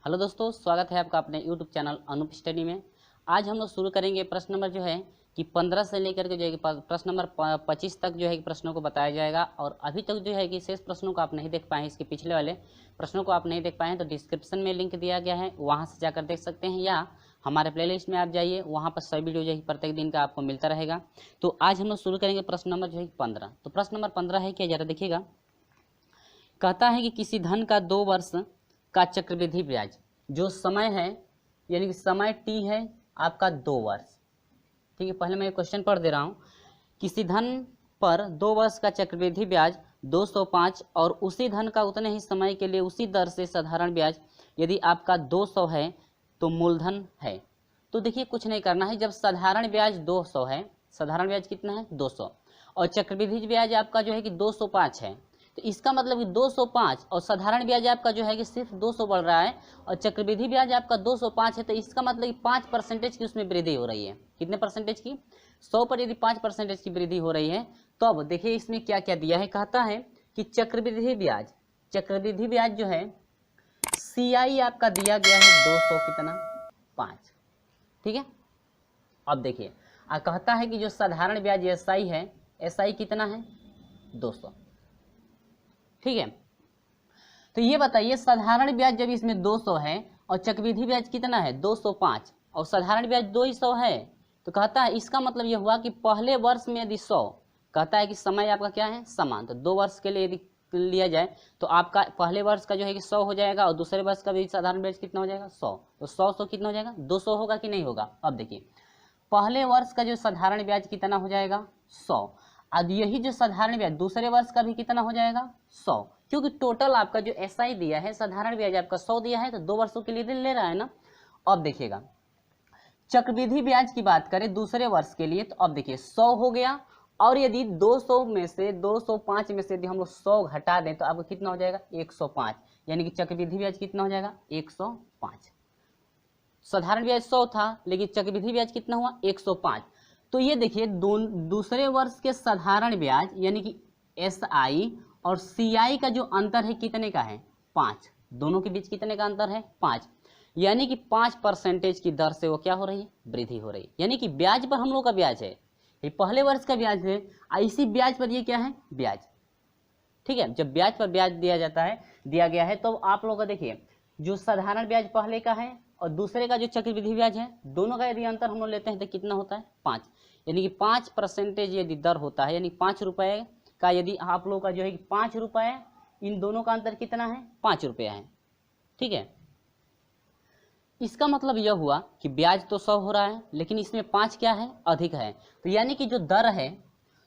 Hello दोस्तों, स्वागत है आपका अपने यूट्यूब चैनल अनूप स्टडी में। आज हम लोग शुरू करेंगे प्रश्न नंबर जो है कि 15 से लेकर के जो है कि प्रश्न नंबर 25 तक जो है कि प्रश्नों को बताया जाएगा। और अभी तक जो है कि शेष प्रश्नों को आप नहीं देख पाए हैं, इसके पिछले वाले प्रश्नों को आप नहीं देख पाए हैं तो डिस्क्रिप्शन में लिंक दिया गया है, वहाँ से जाकर देख सकते हैं, या हमारे प्लेलिस्ट में आप जाइए, वहाँ पर सभी वीडियो जो है प्रत्येक दिन का आपको मिलता रहेगा। तो आज हम लोग शुरू करेंगे प्रश्न नंबर जो है 15। तो प्रश्न नंबर 15 है क्या, जरा देखिएगा। कहता है कि किसी धन का 2 वर्ष का चक्रवृद्धि ब्याज, जो समय है यानी कि समय टी है आपका 2 वर्ष। ठीक है, पहले मैं क्वेश्चन पढ़ दे रहा हूँ। किसी धन पर 2 वर्ष का चक्रवृद्धि ब्याज 205 और उसी धन का उतने ही समय के लिए उसी दर से साधारण ब्याज यदि आपका 200 है तो मूलधन है। तो देखिए, कुछ नहीं करना है। जब साधारण ब्याज 200 है, साधारण ब्याज कितना है 200, और चक्रवृद्धि ब्याज आपका जो है कि 205 है, तो इसका मतलब कि 205 और साधारण ब्याज आपका जो है कि सिर्फ 200 बढ़ रहा है और चक्रवृद्धि ब्याज आपका 205 है, तो इसका मतलब कि 5% की उसमें वृद्धि हो रही है। कितने परसेंटेज की? 100 पर यदि 5% की वृद्धि हो रही है तो अब देखिए इसमें क्या क्या दिया है। कहता है कि चक्रवृद्धि ब्याज जो है CI आपका दिया गया है 200 कितना 5। ठीक है, अब देखिए कहता है कि जो साधारण ब्याज SI है, SI कितना है 200। ठीक है, तो ये बताइए साधारण ब्याज जब इसमें 200 है और चक्रवृद्धि ब्याज कितना है 205 और साधारण ब्याज 200 है, तो कहता है इसका मतलब यह हुआ कि पहले वर्ष में यदि 100, कहता है कि समय आपका क्या है समान, तो 2 वर्ष के लिए यदि लिया जाए तो आपका पहले वर्ष का जो है कि 100 हो जाएगा और दूसरे वर्ष का भी साधारण ब्याज कितना हो जाएगा 100। तो 100 कितना हो जाएगा 200 होगा कि नहीं होगा। अब देखिए पहले वर्ष का जो साधारण ब्याज कितना हो जाएगा 100, अब यही जो साधारण ब्याज दूसरे वर्ष का भी कितना हो जाएगा 100, क्योंकि टोटल आपका जो SI दिया है साधारण ब्याज आपका 100 दिया है, तो 2 वर्षों के लिए ले रहा है ना। अब देखिएगा चक्रवृद्धि ब्याज की बात करें दूसरे वर्ष के लिए, तो अब देखिए 100 हो गया, और यदि 200 में से 205 में से यदि हम लोग 100 घटा दें तो आपको कितना हो जाएगा 105, यानी कि चक्रवृद्धि ब्याज कितना हो जाएगा 105। साधारण ब्याज 100 था लेकिन चक्रवृद्धि ब्याज कितना हुआ 105। तो ये देखिए दूसरे वर्ष के साधारण ब्याज यानी कि SI और CI का जो अंतर है कितने का है 5, दोनों के बीच कितने का अंतर है 5, यानी कि 5% की दर से वो क्या हो रही है वृद्धि हो रही है। यानी कि ब्याज पर हम लोग का ब्याज है, ये पहले वर्ष का ब्याज है, इसी ब्याज पर ये क्या है ब्याज। ठीक है, जब ब्याज पर ब्याज दिया गया है तो आप लोग का देखिए जो साधारण ब्याज पहले का है और दूसरे का जो चक्रवृद्धि ब्याज है, दोनों का यदि अंतर हम लोग लेते हैं तो कितना होता है 5, यानी कि 5% यदि दर होता है, यानी 5 रुपये का यदि आप लोग का जो है कि 5 रुपये, इन दोनों का अंतर कितना है 5 रुपये है। ठीक है, इसका मतलब यह हुआ कि ब्याज तो 100 हो रहा है लेकिन इसमें 5 क्या है अधिक है, तो यानी कि जो दर है,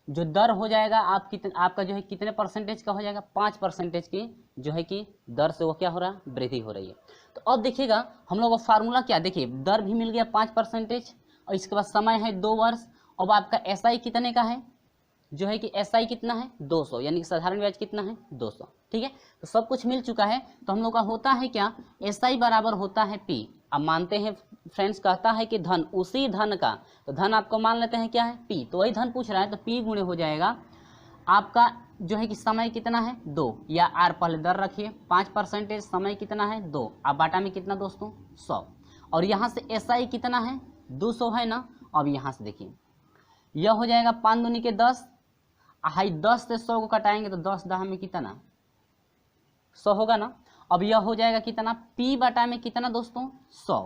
जो दर हो जाएगा आपका जो है कितने परसेंटेज का हो जाएगा 5% की जो है कि दर से वो क्या हो रहा है वृद्धि हो रही है। तो अब देखिएगा हम लोग का फार्मूला क्या, देखिए दर भी मिल गया 5% और इसके बाद समय है 2 वर्ष। अब आपका SI कितने का है जो है कि SI कितना है 200, यानी कि साधारण ब्याज कितना है 200। ठीक है, तो सब कुछ मिल चुका है। तो हम लोग का होता है क्या SI बराबर होता है P। अब मानते हैं फ्रेंड्स, कहता है कि धन उसी धन का, तो धन आपको मान लेते हैं क्या है P, तो वही धन पूछ रहा है तो P गुणे हो जाएगा आपका जो है कि समय कितना है 2, या R पहले दर रखिए 5%, समय कितना है 2, अब बाटा में कितना दोस्तों 100, और यहाँ से SI कितना है 200 है ना। अब यहाँ से देखिए यह हो जाएगा 5 दूनी के 10, हाई 10 से 100 को कटाएंगे तो 10 10 में कितना 100 होगा ना। अब यह हो जाएगा कितना P बटा में कितना दोस्तों 100,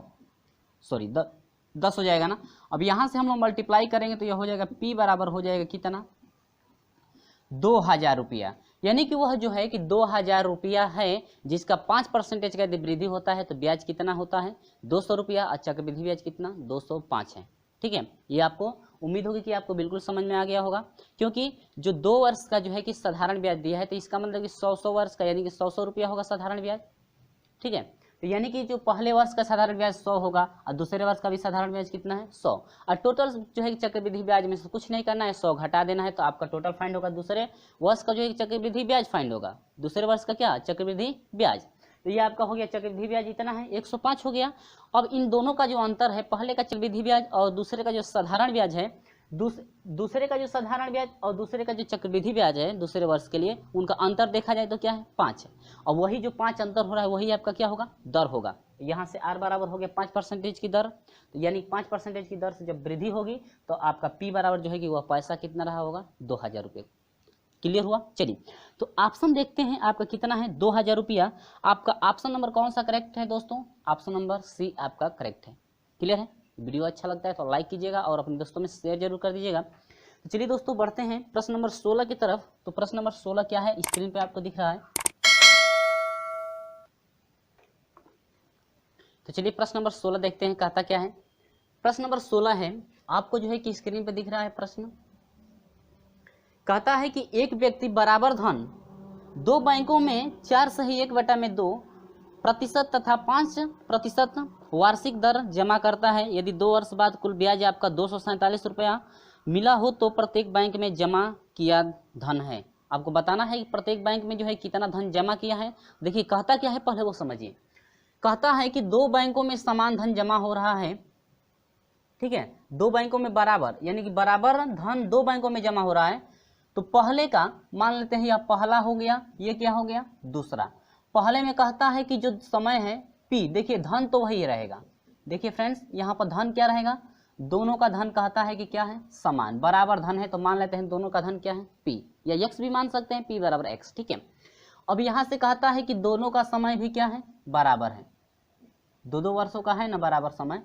सॉरी 10 हो जाएगा ना। अब यहाँ से हम लोग मल्टीप्लाई करेंगे तो यह हो जाएगा P बराबर हो जाएगा कितना 2000 रुपया, यानी कि वह जो है कि 2000 रुपया है जिसका 5% का यदि वृद्धि होता है तो ब्याज कितना होता है 200 रुपया, और चक्रवृद्धि ब्याज कितना 205 है। ठीक है, ये आपको उम्मीद होगी कि आपको बिल्कुल समझ में आ गया होगा, क्योंकि जो 2 वर्ष का जो है कि साधारण ब्याज दिया है तो इसका मतलब कि 100 वर्ष का यानी कि 100 रुपया होगा साधारण ब्याज। ठीक है, तो यानी कि जो पहले वर्ष का साधारण ब्याज 100 होगा और दूसरे वर्ष का भी साधारण ब्याज कितना है 100, और टोटल जो है चक्रवृद्धि ब्याज में से कुछ नहीं करना है 100 घटा देना है, तो आपका टोटल फाइंड होगा दूसरे वर्ष का जो है चक्रवृद्धि ब्याज फाइंड होगा, दूसरे वर्ष का क्या चक्रवृद्धि ब्याज। तो ये आपका हो गया चक्रवृद्धि ब्याज इतना है 105 हो गया। अब इन दोनों का जो अंतर है, पहले का चक्रवृद्धि ब्याज और दूसरे का जो साधारण ब्याज है, दूसरे का जो साधारण ब्याज और दूसरे का जो चक्रवृद्धि ब्याज है दूसरे वर्ष के लिए, उनका अंतर देखा जाए तो क्या है 5 है। और वही जो 5 अंतर हो रहा है वही आपका क्या होगा दर होगा। यहाँ से R बराबर हो गया 5% की दर, तो यानी 5% की दर से जब वृद्धि होगी तो आपका P बराबर जो है कि वह पैसा कितना रहा होगा 2000 रुपये। क्लियर हुआ। चलिए तो ऑप्शन देखते हैं आपका कितना है 2000 रुपया। आपका ऑप्शन नंबर कौन सा करेक्ट है दोस्तों? ऑप्शन नंबर सी आपका करेक्ट है। क्लियर है। वीडियो अच्छा लगता है तो लाइक कीजिएगा और अपने दोस्तों में शेयर जरूर कर दीजिएगा। तो चलिए दोस्तों बढ़ते हैं प्रश्न नंबर 16 की तरफ। तो प्रश्न नंबर 16 क्या है, स्क्रीन पे आपको दिख रहा है। तो चलिए प्रश्न नंबर 16 देखते हैं कहता क्या है। प्रश्न नंबर 16 है, आपको जो है कि स्क्रीन पे दिख रहा है प्रश्न। कहता है कि एक व्यक्ति बराबर धन 2 बैंकों में 4/1/2% तथा 5% वार्षिक दर जमा करता है। यदि 2 वर्ष बाद कुल ब्याज आपका 247 रुपया मिला हो तो प्रत्येक बैंक में जमा किया धन है। आपको बताना है कि प्रत्येक बैंक में जो है कितना धन जमा किया है। देखिए कहता क्या है पहले वो समझिए। कहता है कि 2 बैंकों में समान धन जमा हो रहा है, ठीक है, 2 बैंकों में बराबर, यानी कि बराबर धन 2 बैंकों में जमा हो रहा है। तो पहले का मान लेते हैं, यह पहला हो गया, ये क्या हो गया दूसरा। पहले में कहता है कि जो समय है P, देखिए धन तो वही रहेगा। देखिए फ्रेंड्स यहाँ पर धन क्या रहेगा, दोनों का धन कहता है कि क्या है समान, बराबर धन है तो मान लेते हैं दोनों का धन क्या है P, या X भी मान सकते हैं, P बराबर X, ठीक है। अब यहाँ से कहता है कि दोनों का समय भी क्या है बराबर है, 2-2 वर्षों का है ना बराबर समय।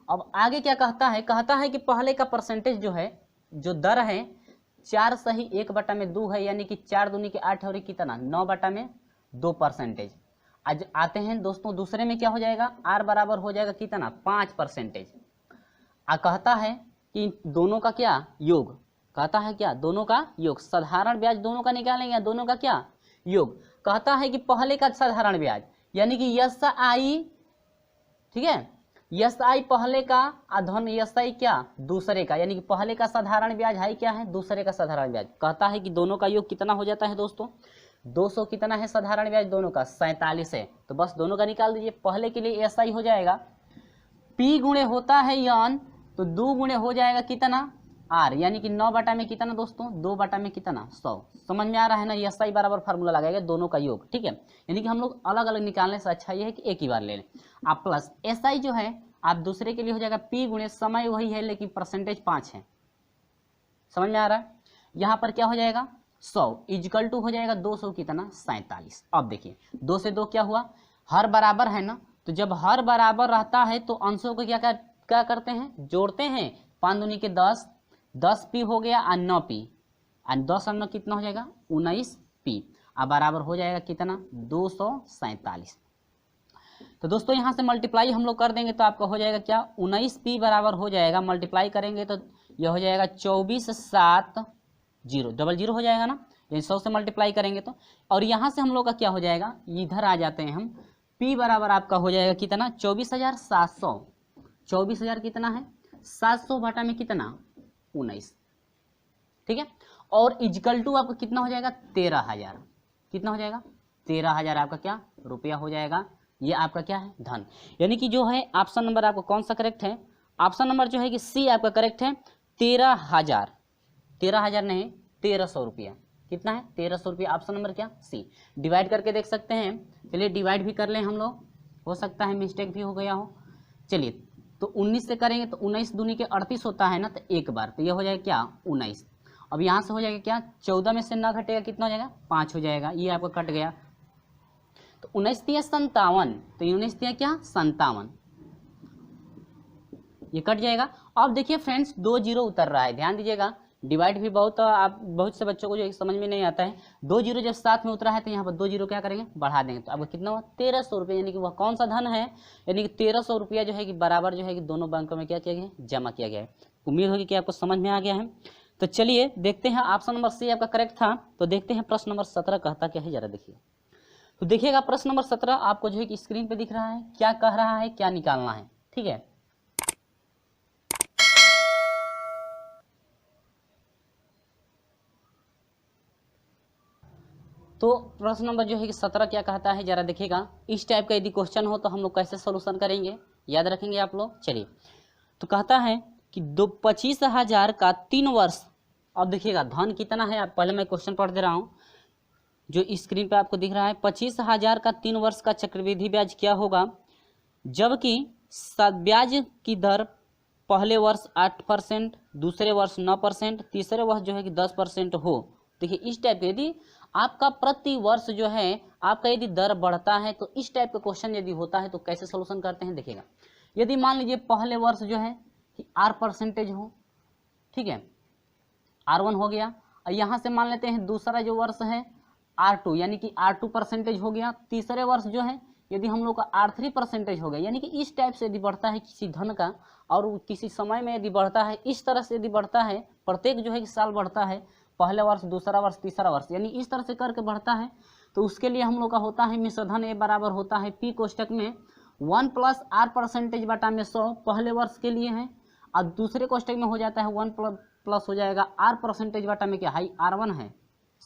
अब आगे क्या कहता है, कहता है कि पहले का परसेंटेज जो है, जो दर है 4/1/2 है, यानी कि 4 दूनी के 8 और कितना 9/2%। आज आते हैं दोस्तों दूसरे में क्या हो जाएगा, R बराबर हो जाएगा कितना 5%। कहता है कि दोनों का क्या योग, कहता है क्या दोनों का योग, साधारण ब्याज दोनों का निकालेंगे, दोनों का क्या योग। कहता है कि पहले का साधारण ब्याज यानी कि SI, ठीक है, SI पहले का धन SI क्या दूसरे का, यानी कि पहले का साधारण ब्याज है क्या है दूसरे का साधारण ब्याज। कहता है कि दोनों का योग कितना हो जाता है दोस्तों 200 कितना है साधारण ब्याज दोनों का 47 है, तो बस दोनों का निकाल दीजिए। पहले के लिए SI हो जाएगा P गुणे होता है यन, तो 2 गुणे हो जाएगा कितना R, यानी कि 9 में कितना दोस्तों 2 में कितना 100। समझ में आ रहा है ना, SI बराबर फार्मूला लगाएगा दोनों का योग, ठीक है। यानी कि हम लोग अलग अलग निकालने से अच्छा ये है कि एक ही बार ले लें आप। प्लस SI जो है आप दूसरे के लिए हो जाएगा P गुणे समय वही है लेकिन परसेंटेज 5 है। समझ में आ रहा है। यहाँ पर क्या हो जाएगा 100 इजकल टू हो जाएगा 200 कितना 47। अब देखिए 2 से 2 क्या हुआ, हर बराबर है ना, तो जब हर बराबर रहता है तो अंशों को क्या करते हैं जोड़ते हैं। 5 दूनी के 10, 10P हो गया और 9P, और 10 और 9 कितना हो जाएगा 19P, अब बराबर हो जाएगा कितना 247। तो दोस्तों यहाँ से मल्टीप्लाई हम लोग कर देंगे तो आपका हो जाएगा क्या 19P बराबर हो जाएगा, मल्टीप्लाई करेंगे तो यह हो जाएगा 24/7 000 हो जाएगा ना, यानी 100 से मल्टीप्लाई करेंगे तो। और यहाँ से हम लोग का क्या हो जाएगा, इधर आ जाते हैं हम, P बराबर आपका हो जाएगा कितना 24,700, 24,000 कितना है 700 बटा में कितना 19, ठीक है। और इजकल टू आपका कितना हो जाएगा 13,000, कितना हो जाएगा 13,000 आपका क्या रुपया हो जाएगा। ये आपका क्या है धन, यानी कि जो है ऑप्शन नंबर आपका कौन सा करेक्ट है, ऑप्शन नंबर जो है कि सी आपका करेक्ट है। 13,000, 13,000 नहीं 1,300 रुपया, कितना है 1,300 रुपया, ऑप्शन नंबर क्या सी। डिवाइड करके देख सकते हैं, चलिए डिवाइड भी कर लें हम लोग, हो सकता है मिस्टेक भी हो गया हो। चलिए तो 19 से करेंगे तो 19 दूनी के 38 होता है ना, तो एक बार तो ये हो जाएगा क्या 19। अब यहाँ से हो जाएगा क्या 14 में से ना घटेगा कितना हो जाएगा 5 हो जाएगा, ये आपका कट गया। तो 19 दिया 57, तो 19 दिया क्या 57, ये कट जाएगा। अब देखिए फ्रेंड्स 2 जीरो उतर रहा है, ध्यान दीजिएगा। डिवाइड भी बहुत से बच्चों को जो समझ में नहीं आता है, 2 जीरो जब साथ में उतरा है तो यहाँ पर 2 जीरो क्या करेंगे बढ़ा देंगे, तो आपको कितना हुआ 1,300 रुपये, यानी कि वह कौन सा धन है, यानी कि 1,300 रुपया जो है कि बराबर जो है कि दोनों बैंकों में क्या किया गया है जमा किया गया है। उम्मीद होगी कि आपको समझ में आ गया है। तो चलिए देखते हैं, ऑप्शन नंबर सी आपका करेक्ट था। तो देखते हैं प्रश्न नंबर 17 कहता क्या है, जरा देखिए। तो देखिएगा प्रश्न नंबर 17 आपको जो है कि स्क्रीन पे दिख रहा है, क्या कह रहा है, क्या निकालना है, ठीक है। तो प्रश्न नंबर जो है कि 17 क्या कहता है, जरा देखिएगा। इस टाइप का यदि क्वेश्चन हो तो हम लोग कैसे सोल्यूशन करेंगे, याद रखेंगे आप लोग। चलिए तो कहता है कि 25,000 का 3 वर्ष। अब देखिएगा धन कितना है, आप पहले मैं क्वेश्चन पढ़ दे रहा हूँ जो स्क्रीन पे आपको दिख रहा है। 25,000 का 3 वर्ष का चक्रवृद्धि ब्याज क्या होगा, जबकि ब्याज की दर पहले वर्ष 8%, दूसरे वर्ष 9%, तीसरे वर्ष जो है कि 10% हो। देखिए इस टाइप के यदि आपका प्रति वर्ष जो है आपका यदि दर बढ़ता है तो इस टाइप का क्वेश्चन यदि होता है तो कैसे सोल्यूशन करते हैं। देखिएगा यदि मान लीजिए पहले वर्ष जो है कि R% हो, ठीक है, R1 हो गया, और यहाँ से मान लेते हैं दूसरा जो वर्ष है R2 यानी कि R2% हो गया, तीसरे वर्ष जो है यदि हम लोग का R3% हो गया। यानी कि इस टाइप से यदि बढ़ता है किसी धन का और किसी समय में यदि बढ़ता है, इस तरह से यदि बढ़ता है, प्रत्येक जो है कि साल बढ़ता है, पहले वर्ष, दूसरा वर्ष, तीसरा वर्ष, यानी इस तरह से करके बढ़ता है, तो उसके लिए हम लोग का होता है मिश्रधन ए बराबर होता है P कोष्टक में 1 + R% बटा में 100 पहले वर्ष के लिए है, और दूसरे कोष्टक में हो जाता है 1 प्लस हो जाएगा R% बटा में क्या हाई R1 है,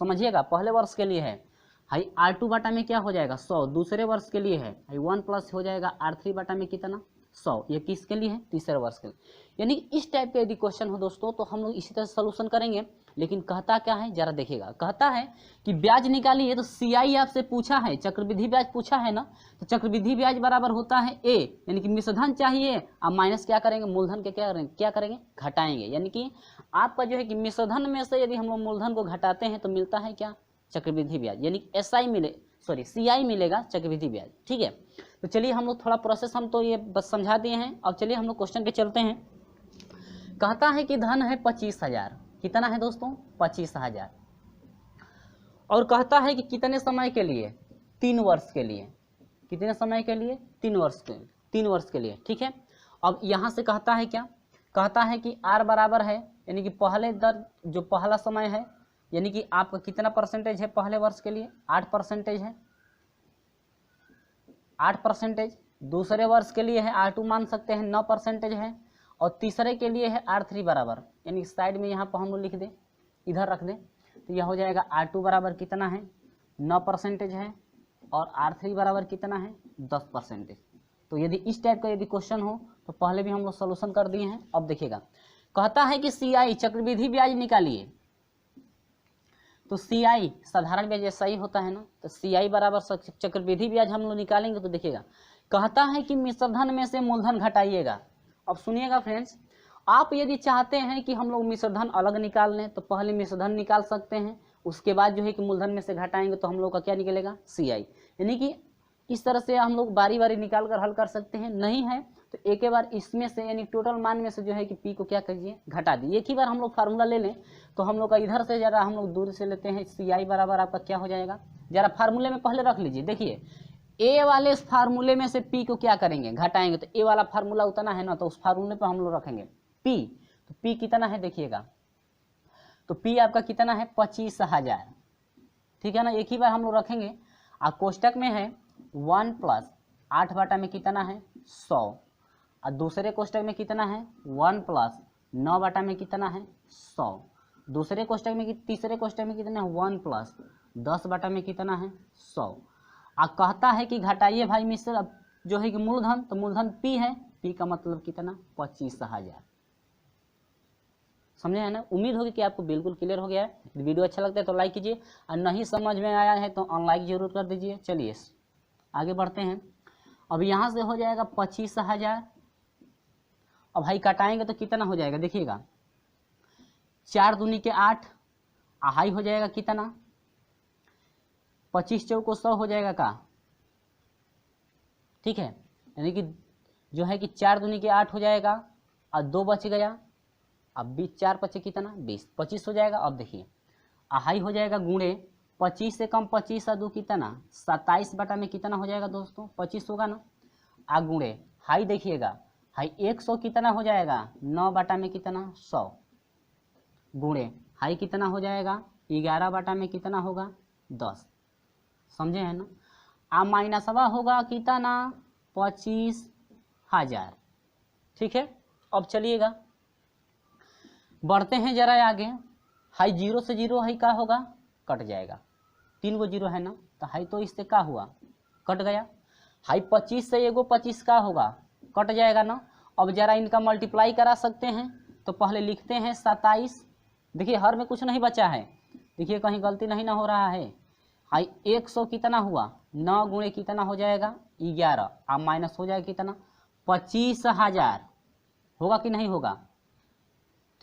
समझिएगा पहले वर्ष के लिए है, हाई R2 बटा में क्या हो जाएगा 100, दूसरे वर्ष के लिए है, हाई 1 प्लस हो जाएगा R3 बटा में कितना 100, ये किसके लिए है, तीसरे वर्ष के लिए। यानी इस टाइप के यदि क्वेश्चन हो दोस्तों तो हम लोग इसी तरह से सोल्यूशन करेंगे। लेकिन कहता क्या है जरा देखिएगा, कहता है कि ब्याज निकालिए, तो CI आपसे पूछा है, चक्रवृद्धि ब्याज पूछा है ना, तो चक्रवृद्धि ब्याज बराबर होता है A, यानी कि मिश्रधन चाहिए, आप माइनस क्या करेंगे, मूलधन के क्या करेंगे घटाएंगे। यानी कि आपका जो है कि मिश्रधन में से यदि हम लोग मूलधन को घटाते हैं तो मिलता है क्या, चक्रवृद्धि ब्याज, यानी CI मिलेगा चक्रवृद्धि ब्याज। ठीक है, तो चलिए हम लोग थोड़ा प्रोसेस हम तो ये बस समझा दिए हैं। अब चलिए हम लोग क्वेश्चन पे चलते हैं। कहता है कि धन है 25,000, कितना है दोस्तों 25,000, और कहता है कि कितने समय के लिए, 3 वर्ष के लिए, कितने समय के लिए 3 वर्ष के लिए। ठीक है, अब यहाँ से कहता है क्या, कहता है कि R बराबर है, यानी कि पहले दर जो पहला समय है, यानी कि आपका कितना परसेंटेज है पहले वर्ष के लिए 8% है, 8%, दूसरे वर्ष के लिए है R2 मान सकते हैं 9% है, और तीसरे के लिए है R3 बराबर, यानी साइड में यहाँ पर हम लोग लिख दें, इधर रख दें, तो यह हो जाएगा R2 बराबर कितना है 9% है, और R3 बराबर कितना है 10%। तो यदि इस टाइप का यदि क्वेश्चन हो तो पहले भी हम लोग सोल्यूशन कर दिए हैं। अब देखिएगा कहता है कि CI चक्रवृद्धि ब्याज निकालिए, तो CI साधारण ब्याज ऐसा ही होता है ना, तो CI बराबर चक्रवृद्धि ब्याज हम लोग निकालेंगे। तो देखिएगा कहता है कि मिश्रधन में से मूलधन घटाइएगा। अब सुनिएगा फ्रेंड्स, आप यदि चाहते हैं कि हम लोग मिश्रधन अलग निकाल लें तो पहले मिश्रधन निकाल सकते हैं, उसके बाद जो है कि मूलधन में से घटाएंगे तो हम लोग का क्या निकलेगा CI। यानी कि इस तरह से हम लोग बारी बारी निकाल कर हल कर सकते हैं, नहीं है तो एक ही बार इसमें से यानी टोटल मान में से जो है कि P को क्या करिए घटा दिए। एक ही बार हम लोग फार्मूला ले लें तो हम लोग का इधर से जरा हम लोग दूर से लेते हैं, CI बराबर आपका क्या हो जाएगा, जरा फार्मूले में पहले रख लीजिए। देखिए A वाले इस फार्मूले में से P को क्या करेंगे घटाएंगे, तो A वाला फार्मूला उतना है ना, तो उस फार्मूले पर हम लोग रखेंगे P, तो P कितना है देखिएगा, तो P आपका कितना है 25,000। ठीक है ना, एक ही बार हम लोग रखेंगे। आप कोष्टक में है 1 + 8 बटा में कितना है 100, और दूसरे कोष्टक में कितना है 1 + 9 बटा में कितना है 100, दूसरे कोष्टक में तीसरे कोष्टक में कितना है 1 + 10 बटा में कितना है 100। अब कहता है कि घटाइए भाई मिश्र जो है कि मूलधन, तो मूलधन P है, P का मतलब कितना 25,000। समझे है ना, उम्मीद होगी कि आपको बिल्कुल क्लियर हो गया है। वीडियो अच्छा लगता है तो लाइक कीजिए, और नहीं समझ में आया है तो अनलाइक जरूर कर दीजिए। चलिए आगे बढ़ते हैं। अब यहाँ से हो जाएगा 25,000, अब भाई कटाएंगे तो कितना हो जाएगा देखिएगा, 4 दूनी के 8, हाई हो जाएगा कितना 25 चौको 100 हो जाएगा का, ठीक है, यानी कि जो है कि 4 दूनी के 8 हो जाएगा, और 2 बच गया, अब 20 4 बचे कितना 20, 25 हो जाएगा। अब देखिए हाई हो जाएगा गुणे 25 से कम 25 और 2 कितना 27 बटा में कितना हो जाएगा दोस्तों 25 होगा ना, आ गुणे हाई देखिएगा, हाई 100 कितना हो जाएगा 9 बटा में कितना 100, गुणे हाई कितना हो जाएगा 11 बटा में कितना होगा 10, समझे है ना। आ माइनसवा होगा कितना 25,000। ठीक है, अब चलिएगा बढ़ते हैं जरा आगे। हाई 0 से 0 हाई का होगा कट जाएगा, 3 गो 0 है ना, तो हाई तो इससे का हुआ कट गया। हाई 25 से एगो 25 का होगा कट जाएगा ना, अब जरा इनका मल्टीप्लाई करा सकते हैं, तो पहले लिखते हैं 27। देखिए हर में कुछ नहीं बचा है, देखिए कहीं गलती नहीं ना हो रहा है। हाई 100 कितना हुआ, 9 गुणे कितना हो जाएगा 11, अब माइनस हो जाएगा कितना 25,000, होगा कि नहीं होगा,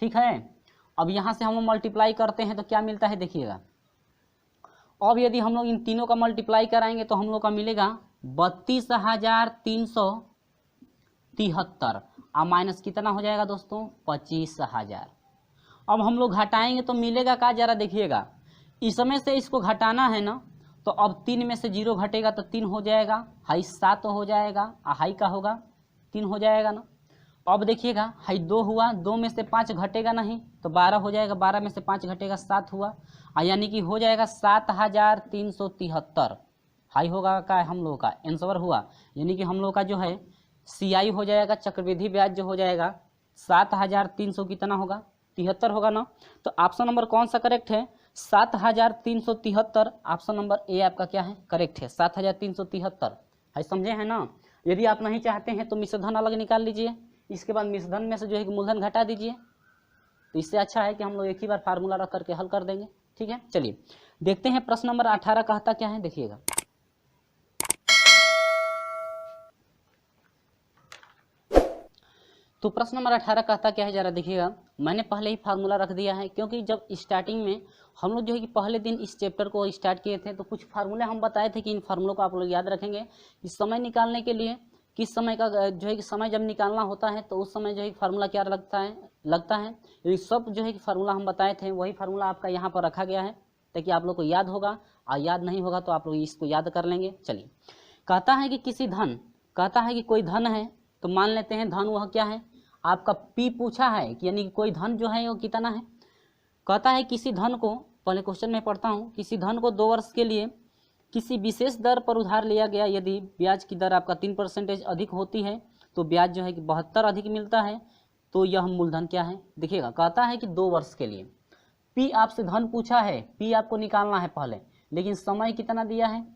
ठीक है। अब यहाँ से हम लोग मल्टीप्लाई करते हैं तो क्या मिलता है देखिएगा। अब यदि हम लोग इन तीनों का मल्टीप्लाई कराएंगे तो हम लोग का मिलेगा 32,373, अब माइनस कितना हो जाएगा दोस्तों 25,000। अब हम लोग घटाएंगे तो मिलेगा क्या, जरा देखिएगा। इसमें से इसको घटाना है ना, तो अब 3 में से 0 घटेगा तो 3 हो जाएगा, हाई 7 हो जाएगा, हाई का होगा 3 हो जाएगा ना। अब देखिएगा हाई 2 हुआ, 2 में से 5 घटेगा नहीं तो 12 हो जाएगा, 12 में से 5 घटेगा 7 हुआ, यानी कि हो जाएगा 7,373। हाई होगा क्या हम लोग का आंसर हुआ, यानी कि हम लोग का जो है CI हो जाएगा, चक्रवृद्धि ब्याज जो हो जाएगा 7,300 कितना होगा 73 होगा ना। तो ऑप्शन नंबर कौन सा करेक्ट है 7,373, ऑप्शन नंबर ए आपका क्या है करेक्ट है 7,373। है समझे हैं ना। यदि आप नहीं चाहते हैं तो मिश्रधन अलग निकाल लीजिए, इसके बाद मिश्रधन में से जो है कि मूलधन घटा दीजिए, तो इससे अच्छा है कि हम लोग एक ही बार फार्मूला रख करके हल कर देंगे, ठीक है। चलिए देखते हैं प्रश्न नंबर 18 कहता क्या है, देखिएगा। तो प्रश्न नंबर 18 कहता क्या है, जरा देखिएगा। मैंने पहले ही फार्मूला रख दिया है, क्योंकि जब स्टार्टिंग में हम लोग जो है कि पहले दिन इस चैप्टर को स्टार्ट किए थे तो कुछ फार्मूले हम बताए थे कि इन फार्मूलों को आप लोग याद रखेंगे। इस समय निकालने के लिए किस समय का जो है कि समय जब निकालना होता है तो उस समय जो है फार्मूला क्या लगता है ये सब जो है कि फार्मूला हम बताए थे, वही फार्मूला आपका यहाँ पर रखा गया है ताकि आप लोग को याद होगा, और याद नहीं होगा तो आप लोग इसको याद कर लेंगे। चलिए कहता है कि किसी धन, कहता है कि कोई धन है, तो मान लेते हैं धन वह क्या है आपका P पूछा है कि यानी कि कोई धन जो है वो कितना है। कहता है किसी धन को, पहले क्वेश्चन में पढ़ता हूँ, किसी धन को 2 वर्ष के लिए किसी विशेष दर पर उधार लिया गया, यदि ब्याज की दर आपका 3% अधिक होती है तो ब्याज जो है कि 72 अधिक मिलता है, तो यह मूलधन क्या है देखिएगा। कहता है कि 2 वर्ष के लिए P आपसे धन पूछा है, P आपको निकालना है पहले, लेकिन समय कितना दिया है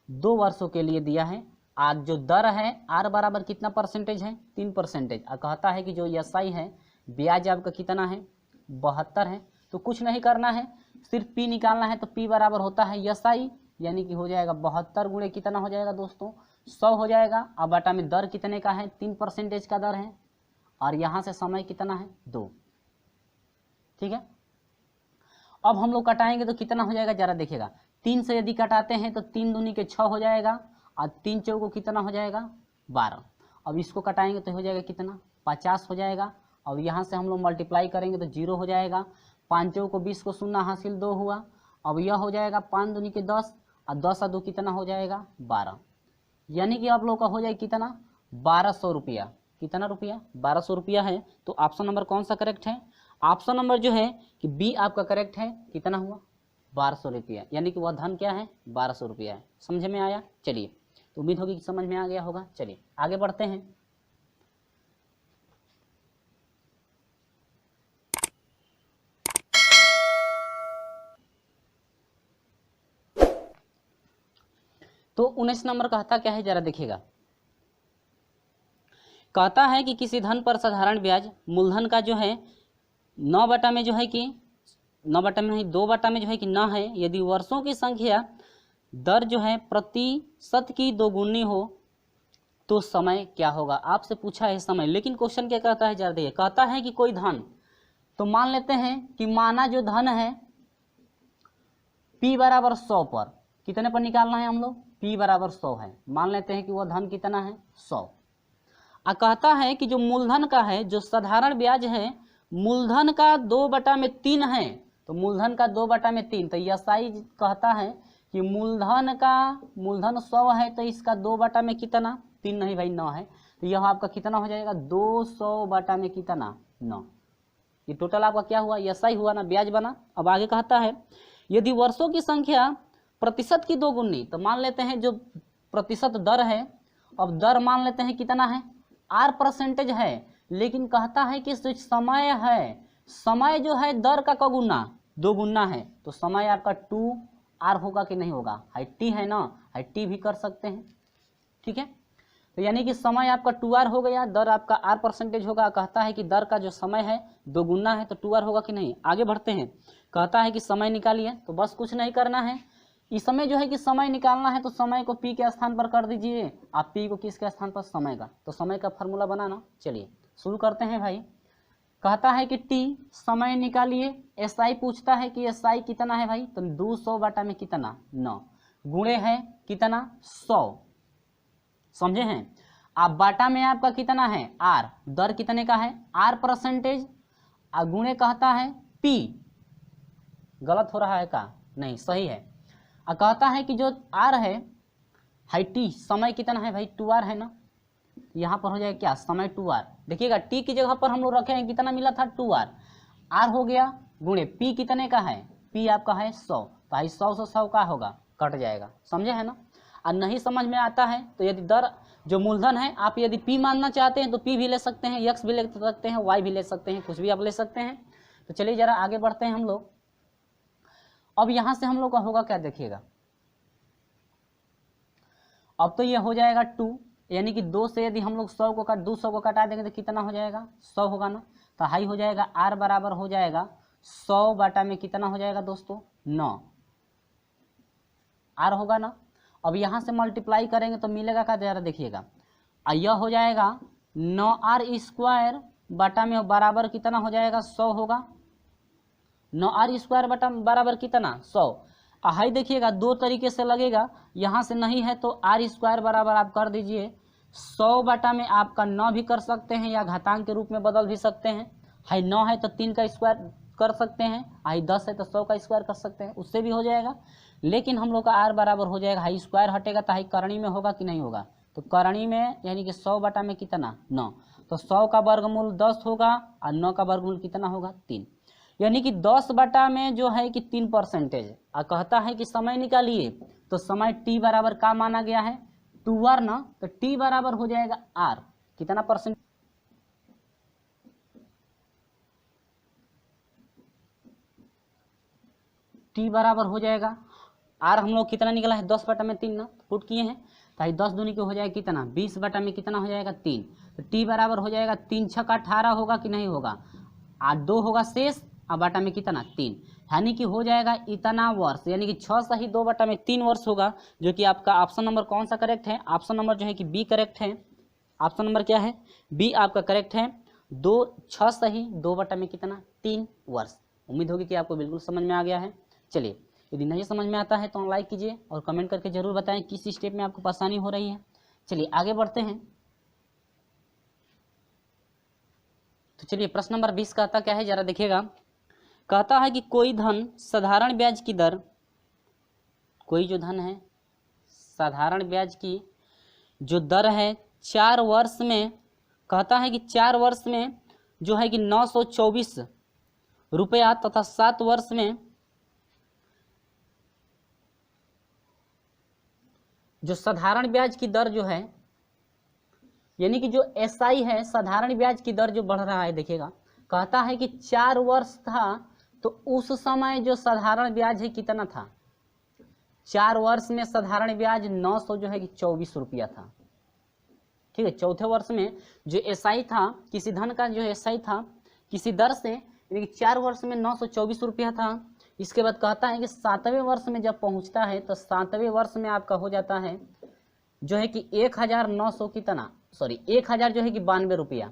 2 वर्षों के लिए दिया है। आज जो दर है R बराबर कितना परसेंटेज है 3%, और कहता है कि जो SI है ब्याज आपका कितना है 72 है। तो कुछ नहीं करना है, सिर्फ P निकालना है, तो P बराबर होता है SI, यानी कि हो जाएगा 72 गुणे कितना हो जाएगा दोस्तों 100 हो जाएगा। अब बटा में दर कितने का है 3% का दर है, और यहाँ से समय कितना है 2, ठीक है। अब हम लोग कटाएंगे तो कितना हो जाएगा जरा देखिएगा। 3 से यदि कटाते हैं तो 3 दूनी के 6 हो जाएगा, और 3 चौको कितना हो जाएगा 12। अब इसको कटाएंगे तो हो जाएगा कितना 50 हो जाएगा। अब यहाँ से हम लोग मल्टीप्लाई करेंगे तो 0 हो जाएगा, 5 चौको 20 को 0 हासिल 2 हुआ। अब यह हो जाएगा 5 दूनी के 10, और 10 और 2 कितना हो जाएगा 12, यानी कि आप लोग का हो जाएगा कितना 1200 रुपया। कितना रुपया 1200 रुपया है। तो ऑप्शन नंबर कौन सा करेक्ट है, ऑप्शन नंबर जो है कि बी आपका करेक्ट है। कितना हुआ 1200 रुपया, यानी कि वह धन क्या है 1200 रुपया है। समझ में आया। चलिए तो उम्मीद होगी कि समझ में आ गया होगा। चलिए आगे बढ़ते हैं। तो 19 नंबर कहता क्या है जरा देखिएगा। कहता है कि किसी धन पर साधारण ब्याज मूलधन का जो है 9 बटा में जो है कि 9 बटा में नहीं 2 बटा में जो है कि न है, यदि वर्षों की संख्या दर जो है प्रतिशत की 2 गुनी हो तो समय क्या होगा। आपसे पूछा है समय, लेकिन क्वेश्चन क्या कहता है जरा देखिए। कहता है कि कोई धन, तो मान लेते हैं कि माना जो धन है P बराबर 100 पर, कितने पर निकालना है हम लोग P बराबर 100 है, मान लेते हैं कि वह धन कितना है 100। कहता है कि जो मूलधन का है, जो साधारण ब्याज है मूलधन का 2 बटा में 3 है, तो मूलधन का 2 बटा में 3, तो SI कहता है कि मूलधन 100 है, तो इसका 2 बटा में कितना 3 नहीं भाई 9 है, तो यह आपका कितना हो जाएगा 200 बटा में कितना 9। ये टोटल आपका क्या हुआ SI हुआ ना, ब्याज बना। अब आगे कहता है यदि वर्षों की संख्या प्रतिशत की 2 गुनी, तो मान लेते हैं जो प्रतिशत दर है, अब दर मान लेते हैं कितना है R% है, लेकिन कहता है कि समय है, समय जो है दर का क गुना 2 गुना है, तो समय आपका 2R होगा कि नहीं होगा। हाई T है ना, हाई T भी कर सकते हैं, ठीक है। तो यानी कि समय आपका 2r हो गया, दर आपका r परसेंटेज होगा। कहता है कि दर का जो समय है 2 गुना है तो 2r होगा कि नहीं। आगे बढ़ते हैं, कहता है कि समय निकालिए। तो बस कुछ नहीं करना है, इस समय जो है कि समय निकालना है तो समय को p के स्थान पर कर दीजिए, आप p को किसके स्थान पर, समय का। तो समय का फार्मूला बनाना, चलिए शुरू करते हैं भाई। कहता है कि t समय निकालिए, SI पूछता है कि SI कितना है भाई, तो 200 बटा में कितना 9 गुणे है कितना 100, समझे हैं आप। बाटा में आपका कितना है r, दर कितने का है r परसेंटेज, गुणे कहता है p, गलत हो रहा है का, नहीं सही है। कहता है कि जो r है हाई t, समय कितना है भाई 2r है ना, यहाँ पर हो जाएगा क्या समय 2r। देखिएगा t की जगह पर हम लोग रखे हैं कितना मिला था 2r, r हो गया गुणे p कितने का है, p आपका है 100, तो भाई 100 से 100 का होगा कट जाएगा, समझे है ना। और नहीं समझ में आता है तो यदि दर जो मूलधन है आप यदि p मानना चाहते हैं तो p भी ले सकते हैं, x भी ले सकते हैं, y भी ले सकते हैं, कुछ भी आप ले सकते हैं। तो चलिए जरा आगे बढ़ते हैं हम लोग। अब यहाँ से हम लोग का होगा क्या, देखिएगा अब तो ये हो जाएगा 2, यानी कि 2 से यदि हम लोग 200 को कटा देंगे तो कितना हो जाएगा 100 होगा ना। तो हाई हो जाएगा r बराबर हो जाएगा 100 बटा में कितना हो जाएगा दोस्तों 9 r होगा ना। अब यहाँ से मल्टीप्लाई करेंगे तो मिलेगा क्या, जरा देखिएगा, यह हो जाएगा 9r स्क्वायर बटा में बराबर कितना हो जाएगा 100 होगा, 9r स्क्वायर बटा बराबर कितना 100। हाई देखिएगा 2 तरीके से लगेगा, यहाँ से नहीं है तो r स्क्वायर बराबर आप कर दीजिए 100 बटा में आपका 9 भी कर सकते हैं या घातांक के रूप में बदल भी सकते हैं। हाई 9 है तो 3 का स्क्वायर कर सकते हैं, हाई 10 है तो 100 का स्क्वायर कर सकते हैं, उससे भी हो जाएगा। लेकिन हम लोग का r बराबर हो जाएगा, हाई स्क्वायर हटेगा तो हाई करणी में होगा कि नहीं होगा, तो करणी में यानी कि 100 बटा में कितना 9, तो 100 का वर्गमूल 10 होगा और 9 का वर्गमूल कितना होगा 3, यानी कि 10 बटा में जो है कि 3%। और कहता है कि समय निकालिए, तो समय t बराबर का माना गया है 2r ना, तो t बराबर हो जाएगा r कितना परसेंट, t बराबर हो जाएगा r हम लोग कितना निकला है 10 बटा में 3 ना, पुट किए हैं तो 10 दूनी के हो जाएगा कितना 20 बटा में कितना हो जाएगा 3, तो t बराबर हो जाएगा 3 छक्का 18 होगा कि नहीं होगा, 2 होगा शेष और बटा में कितना 3, यानी कि हो जाएगा इतना वर्ष, यानी कि 6 सही 2 बटा में 3 वर्ष होगा, जो कि आपका ऑप्शन नंबर कौन सा करेक्ट है, ऑप्शन नंबर जो है कि बी करेक्ट है। ऑप्शन नंबर क्या है, बी आपका करेक्ट है, 6 सही 2 बटा में कितना 3 वर्ष। उम्मीद होगी कि आपको बिल्कुल समझ में आ गया है। चलिए यदि नहीं समझ में आता है तो लाइक कीजिए और कमेंट करके जरूर बताएं किस स्टेप में आपको परेशानी हो रही है। चलिए आगे बढ़ते हैं। तो चलिए प्रश्न नंबर 20 कहता क्या है, जरा देखिएगा। कहता है कि कोई धन साधारण ब्याज की दर, कोई जो धन है साधारण ब्याज की जो दर है 4 वर्ष में, कहता है कि 4 वर्ष में जो है कि 924 रुपया तथा 7 वर्ष में जो साधारण ब्याज की दर जो है, यानी कि जो SI है साधारण ब्याज की दर जो बढ़ रहा है, देखिएगा कहता है कि 4 वर्ष था तो उस समय जो साधारण ब्याज है कितना था, 4 वर्ष में साधारण ब्याज 900 जो है कि 24 रुपया था। ठीक है, चौथे वर्ष में जो SI था, किसी धन का जो SI था किसी दर से, यानी कि 4 वर्ष में 924 रुपया था। इसके बाद कहता है कि 7वें वर्ष में जब पहुंचता है तो 7वें वर्ष में आपका हो जाता है जो है कि 1900 कितना, सॉरी 1000 जो है कि 92 रुपया।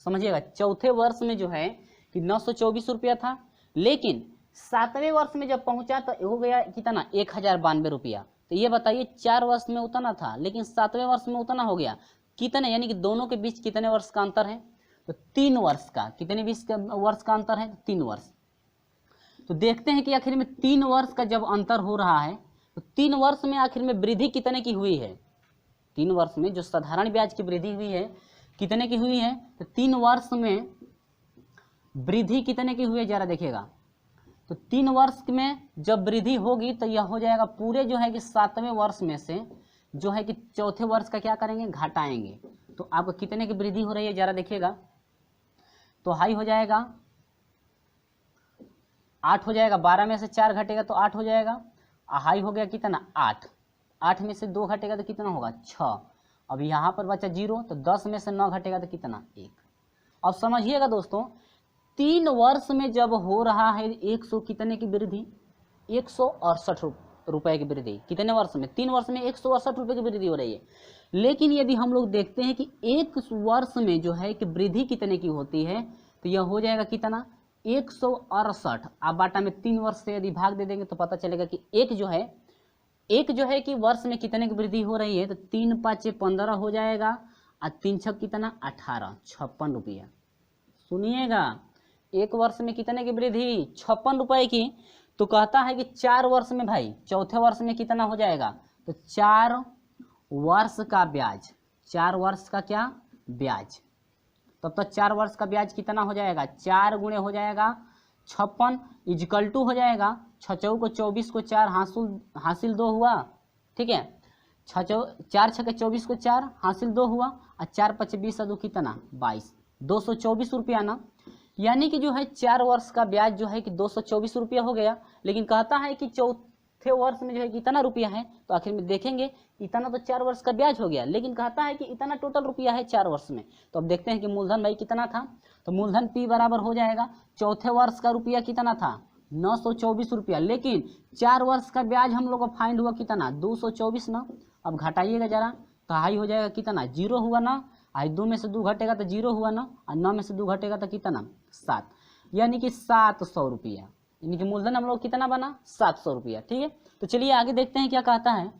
समझिएगा, चौथे वर्ष में जो है कि 924 रुपया था, लेकिन 7वें वर्ष में जब पहुंचा तो हो गया कितना 1092 रुपया। तो ये बताइए 4 वर्ष में उतना था लेकिन 7वें वर्ष में उतना हो गया कितने, यानी कि दोनों के बीच कितने वर्ष का अंतर है, तो 3 वर्ष का। कितने वर्ष का अंतर है, 3 वर्ष। तो देखते हैं कि आखिर में 3 वर्ष का जब अंतर हो रहा है तो 3 वर्ष में आखिर में वृद्धि कितने की हुई है, 3 वर्ष में जो साधारण ब्याज की वृद्धि हुई है कितने की हुई है, तो 3 वर्ष में वृद्धि कितने की हुई है, जरा देखिएगा। तो 3 वर्ष में जब वृद्धि होगी तो यह हो जाएगा पूरे जो है कि 7वें वर्ष में से जो है कि चौथे वर्ष का क्या करेंगे, घटाएंगे। तो आपको कितने की वृद्धि हो रही है, जरा देखिएगा। तो हाई हो जाएगा 8 हो जाएगा, 12 में से 4 घटेगा तो 8 हो जाएगा। हाई हो गया कितना 8, 8 में से 2 घटेगा तो कितना होगा 6, अब यहाँ पर बचा 0, तो 10 में से 9 घटेगा तो कितना 1। अब समझिएगा दोस्तों, 3 वर्ष में जब हो रहा है 100 कितने की वृद्धि, 168 रुपए की वृद्धि। कितने वर्ष में? 3 वर्ष में 168 रुपए की वृद्धि हो रही है। लेकिन यदि हम लोग देखते हैं कि एक वर्ष में जो है कि वृद्धि कितने की होती है, तो यह हो जाएगा कितना 168। आप बाटा में 3 वर्ष से यदि भाग दे देंगे तो पता चलेगा कि एक जो है कि वर्ष में कितने की वृद्धि हो रही है, तो 3 5 15 हो जाएगा और 3 6 कितना 18, 56 रुपया। सुनिएगा, एक वर्ष में कितने की वृद्धि 56 रुपए की। तो कहता है कि 4 वर्ष में भाई, चौथे वर्ष में कितना हो जाएगा, तो 4 वर्ष का ब्याज, 4 वर्ष का क्या ब्याज, तब तो 4 वर्ष का ब्याज कितना हो जाएगा, 4 गुणे हो जाएगा 56 इजकल टू हो जाएगा 6 को 24 को 4 हासिल 2 हुआ, ठीक है। 4 6 24 को 4 हासिल 2 हुआ और 4 5 20 2 कितना 22, 224 रुपया ना। यानी कि जो है 4 वर्ष का ब्याज जो है कि 224 रुपया हो गया। लेकिन कहता है कि चौथे वर्ष में जो है कितना रुपया है, तो आखिर में देखेंगे इतना तो 4 वर्ष का ब्याज हो गया, लेकिन कहता है कि इतना टोटल रुपया है 4 वर्ष में। तो अब देखते हैं कि मूलधन भाई कितना था, तो मूलधन P बराबर हो जाएगा चौथे वर्ष का रुपया कितना था 924 रुपया, लेकिन 4 वर्ष का ब्याज हम लोग को फाइंड हुआ कितना 224 ना। अब घटाइएगा जरा, तो हाई हो जाएगा कितना 0 हुआ ना, आई 2 में से 2 घटेगा तो 0 हुआ ना, और 9 में से 2 घटेगा तो कितना 7, यानी कि 700 रुपया। यानी कि मूलधन हम लोग कितना बना 700 रुपया, ठीक है। तो चलिए आगे देखते हैं क्या कहता है।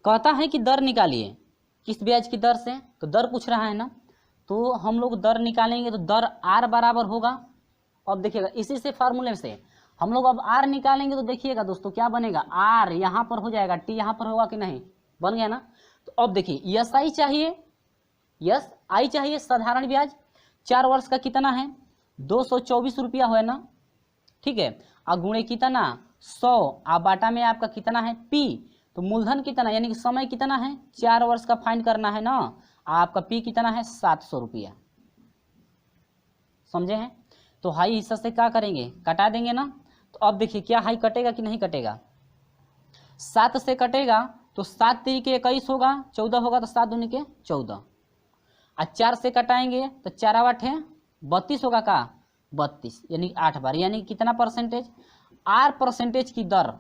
कहता है कि दर निकालिए, किस ब्याज की दर से, तो दर पूछ रहा है ना, तो हम लोग दर निकालेंगे तो दर R बराबर होगा। अब देखिएगा इसी से फार्मूले से हम लोग अब R निकालेंगे तो देखिएगा दोस्तों क्या बनेगा, R यहाँ पर हो जाएगा, T यहाँ पर होगा कि नहीं, बन गया ना। तो अब देखिए SI चाहिए, SI चाहिए साधारण ब्याज, 4 वर्ष का कितना है 224 रुपया है ना, ठीक है। और गुणे कितना 100, आप बाटा में आपका कितना है P, तो मूलधन कितना यानी कि समय कितना है 4 वर्ष का फाइंड करना है ना, आपका P कितना है 700 रुपया, समझे हैं। तो हाई हिस्सा से क्या करेंगे, कटा देंगे ना। तो अब देखिए क्या हाई कटेगा कि नहीं कटेगा, 7 से कटेगा तो 7 3 के 21 होगा, 14 होगा तो 7 दूनी के 14, और 4 से कटाएंगे तो 4 8 है 32 होगा का 32, यानी 8 बार, यानी कितना परसेंटेज R परसेंटेज की दर,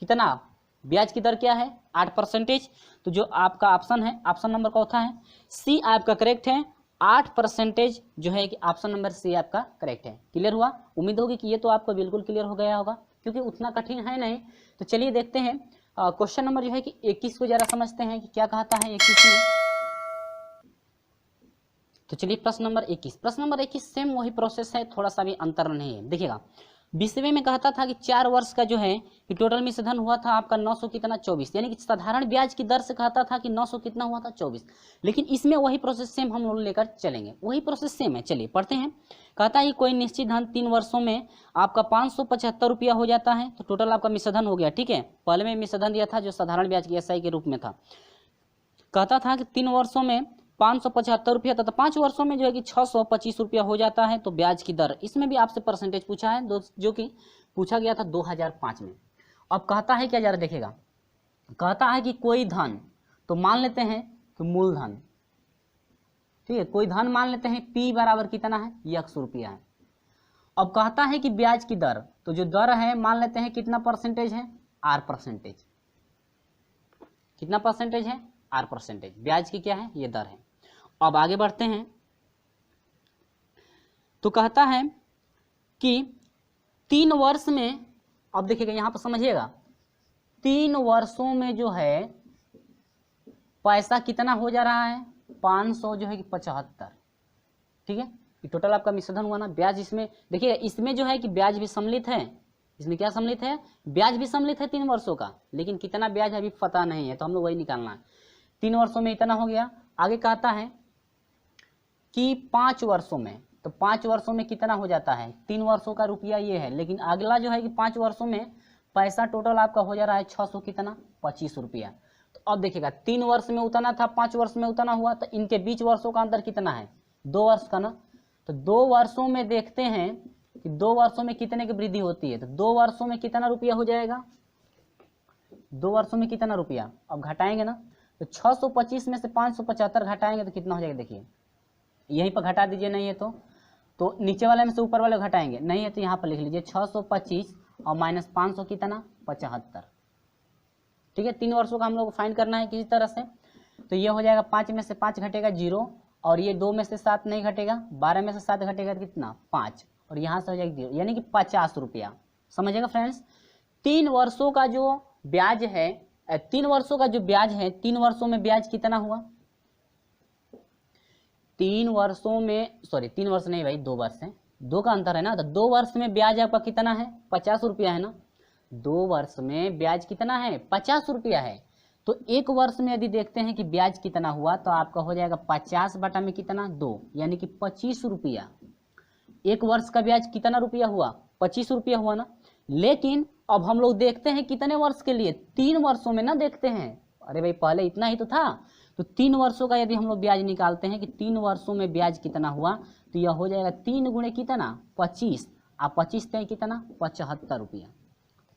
कितना ब्याज की दर क्या है 8%। तो जो आपका ऑप्शन है, ऑप्शन नंबर कौन है C आपका करेक्ट है, 8% जो है कि ऑप्शन नंबर C आपका करेक्ट है। क्लियर हुआ, उम्मीद होगी कि ये तो आपको बिल्कुल क्लियर हो गया होगा, क्योंकि उतना कठिन है नहीं। तो चलिए देखते हैं क्वेश्चन नंबर जो है कि 21 को जरा समझते हैं कि क्या कहता है 21 में। तो चलिए प्रश्न नंबर 21 सेम वही प्रोसेस है, थोड़ा सा भी अंतर नहीं है। देखिएगा 20वें में कहता था कि 4 वर्ष का जो है कि टोटल मिश्रधन हुआ था आपका 900 कितना 24, यानी कि साधारण ब्याज की दर से कहता था कि 900 कितना हुआ था 24। लेकिन इसमें वही प्रोसेस सेम हम लोग लेकर चलेंगे, वही प्रोसेस सेम है। चलिए पढ़ते हैं। कहता है कि कोई निश्चित धन 3 वर्षों में आपका 575 रुपया हो जाता है, तो टोटल आपका मिश्रधन हो गया, ठीक है। पहले में मिश्रधन दिया था जो साधारण ब्याज की SI के रूप में था। कहता था कि 3 वर्षों में 575 रुपया था, तो 5 वर्षों में जो है कि 625 रुपया हो जाता है। तो ब्याज की दर, इसमें भी आपसे परसेंटेज पूछा है जो कि पूछा गया था 2005 में। अब कहता है क्या जरा देखेगा, कहता है कि कोई धन, तो मान लेते हैं कि मूलधन, ठीक है, कोई धन मान लेते हैं P बराबर कितना है 100 रुपया है। अब कहता है कि ब्याज की दर, तो जो दर है मान लेते हैं कितना परसेंटेज है R परसेंटेज, कितना परसेंटेज है R परसेंटेज, ब्याज की क्या है ये दर है। अब आगे बढ़ते हैं। तो कहता है कि 3 वर्ष में, अब देखिएगा यहां पर समझिएगा, 3 वर्षों में जो है पैसा कितना हो जा रहा है 500 जो है कि 75, ठीक है। ये टोटल आपका मिश्रधन हुआ ना। ब्याज इसमें देखिएगा, इसमें जो है कि ब्याज भी सम्मिलित है, इसमें क्या सम्मिलित है, ब्याज भी सम्मिलित है 3 वर्षों का, लेकिन कितना ब्याज अभी पता नहीं है, तो हम लोग वही निकालना है। 3 वर्षों में इतना हो गया। आगे कहता है कि 5 वर्षों में, तो 5 वर्षों में कितना हो जाता है, 3 वर्षों का रुपया ये है, लेकिन अगला जो है कि 5 वर्षों में पैसा टोटल आपका हो जा रहा है 600 कितना 25 रुपया। तो अब देखिएगा 3 वर्ष में उतना था, 5 वर्ष में उतना हुआ, तो इनके बीच वर्षों का अंतर कितना है 2 वर्ष का ना। तो 2 वर्षों में देखते हैं कि 2 वर्षों में कितने की वृद्धि होती है, तो 2 वर्षों में कितना रुपया हो जाएगा, 2 वर्षों में कितना रुपया, अब घटाएंगे ना, तो 625 में से 575 घटाएंगे तो कितना हो जाएगा, देखिए यहीं पर घटा दीजिए, नहीं है तो नीचे वाले में से ऊपर वाले घटाएंगे, नहीं है तो यहाँ पर लिख लीजिए 625 और माइनस 500 कितना 75। ठीक है, 3 वर्षों का हम लोग को फाइंड करना है किसी तरह से। तो ये हो जाएगा 5 में से 5 घटेगा 0, और ये 2 में से 7 नहीं घटेगा, 12 में से 7 घटेगा तो कितना 5, और यहाँ से हो जाएगा 0, यानी कि 50 रुपया। समझिएगा फ्रेंड्स, 3 वर्षों का जो ब्याज है, 3 वर्षों का जो ब्याज है, 3 वर्षों में ब्याज कितना हुआ, 3 वर्षों में, सॉरी 3 वर्ष नहीं भाई 2 वर्ष है, 2 का अंतर है ना, तो 2 वर्ष में ब्याज आपका कितना है 50 रुपया है ना, 2 वर्ष में ब्याज कितना है 50 रुपया है। तो 1 वर्ष में यदि देखते हैं कि ब्याज कितना हुआ तो आपका हो जाएगा 50 बटा में कितना 2, यानी कि 25 रुपया। 1 वर्ष का ब्याज कितना रुपया हुआ 25 रुपया हुआ ना। लेकिन अब हम लोग देखते हैं कितने वर्ष के लिए, 3 वर्षों में ना देखते हैं, अरे भाई पहले इतना ही तो था। तो 3 वर्षों का यदि हम लोग ब्याज निकालते हैं कि 3 वर्षों में ब्याज कितना हुआ, तो यह हो जाएगा 3 गुणे कितना 25, आप 25 पे कितना 75 रुपया।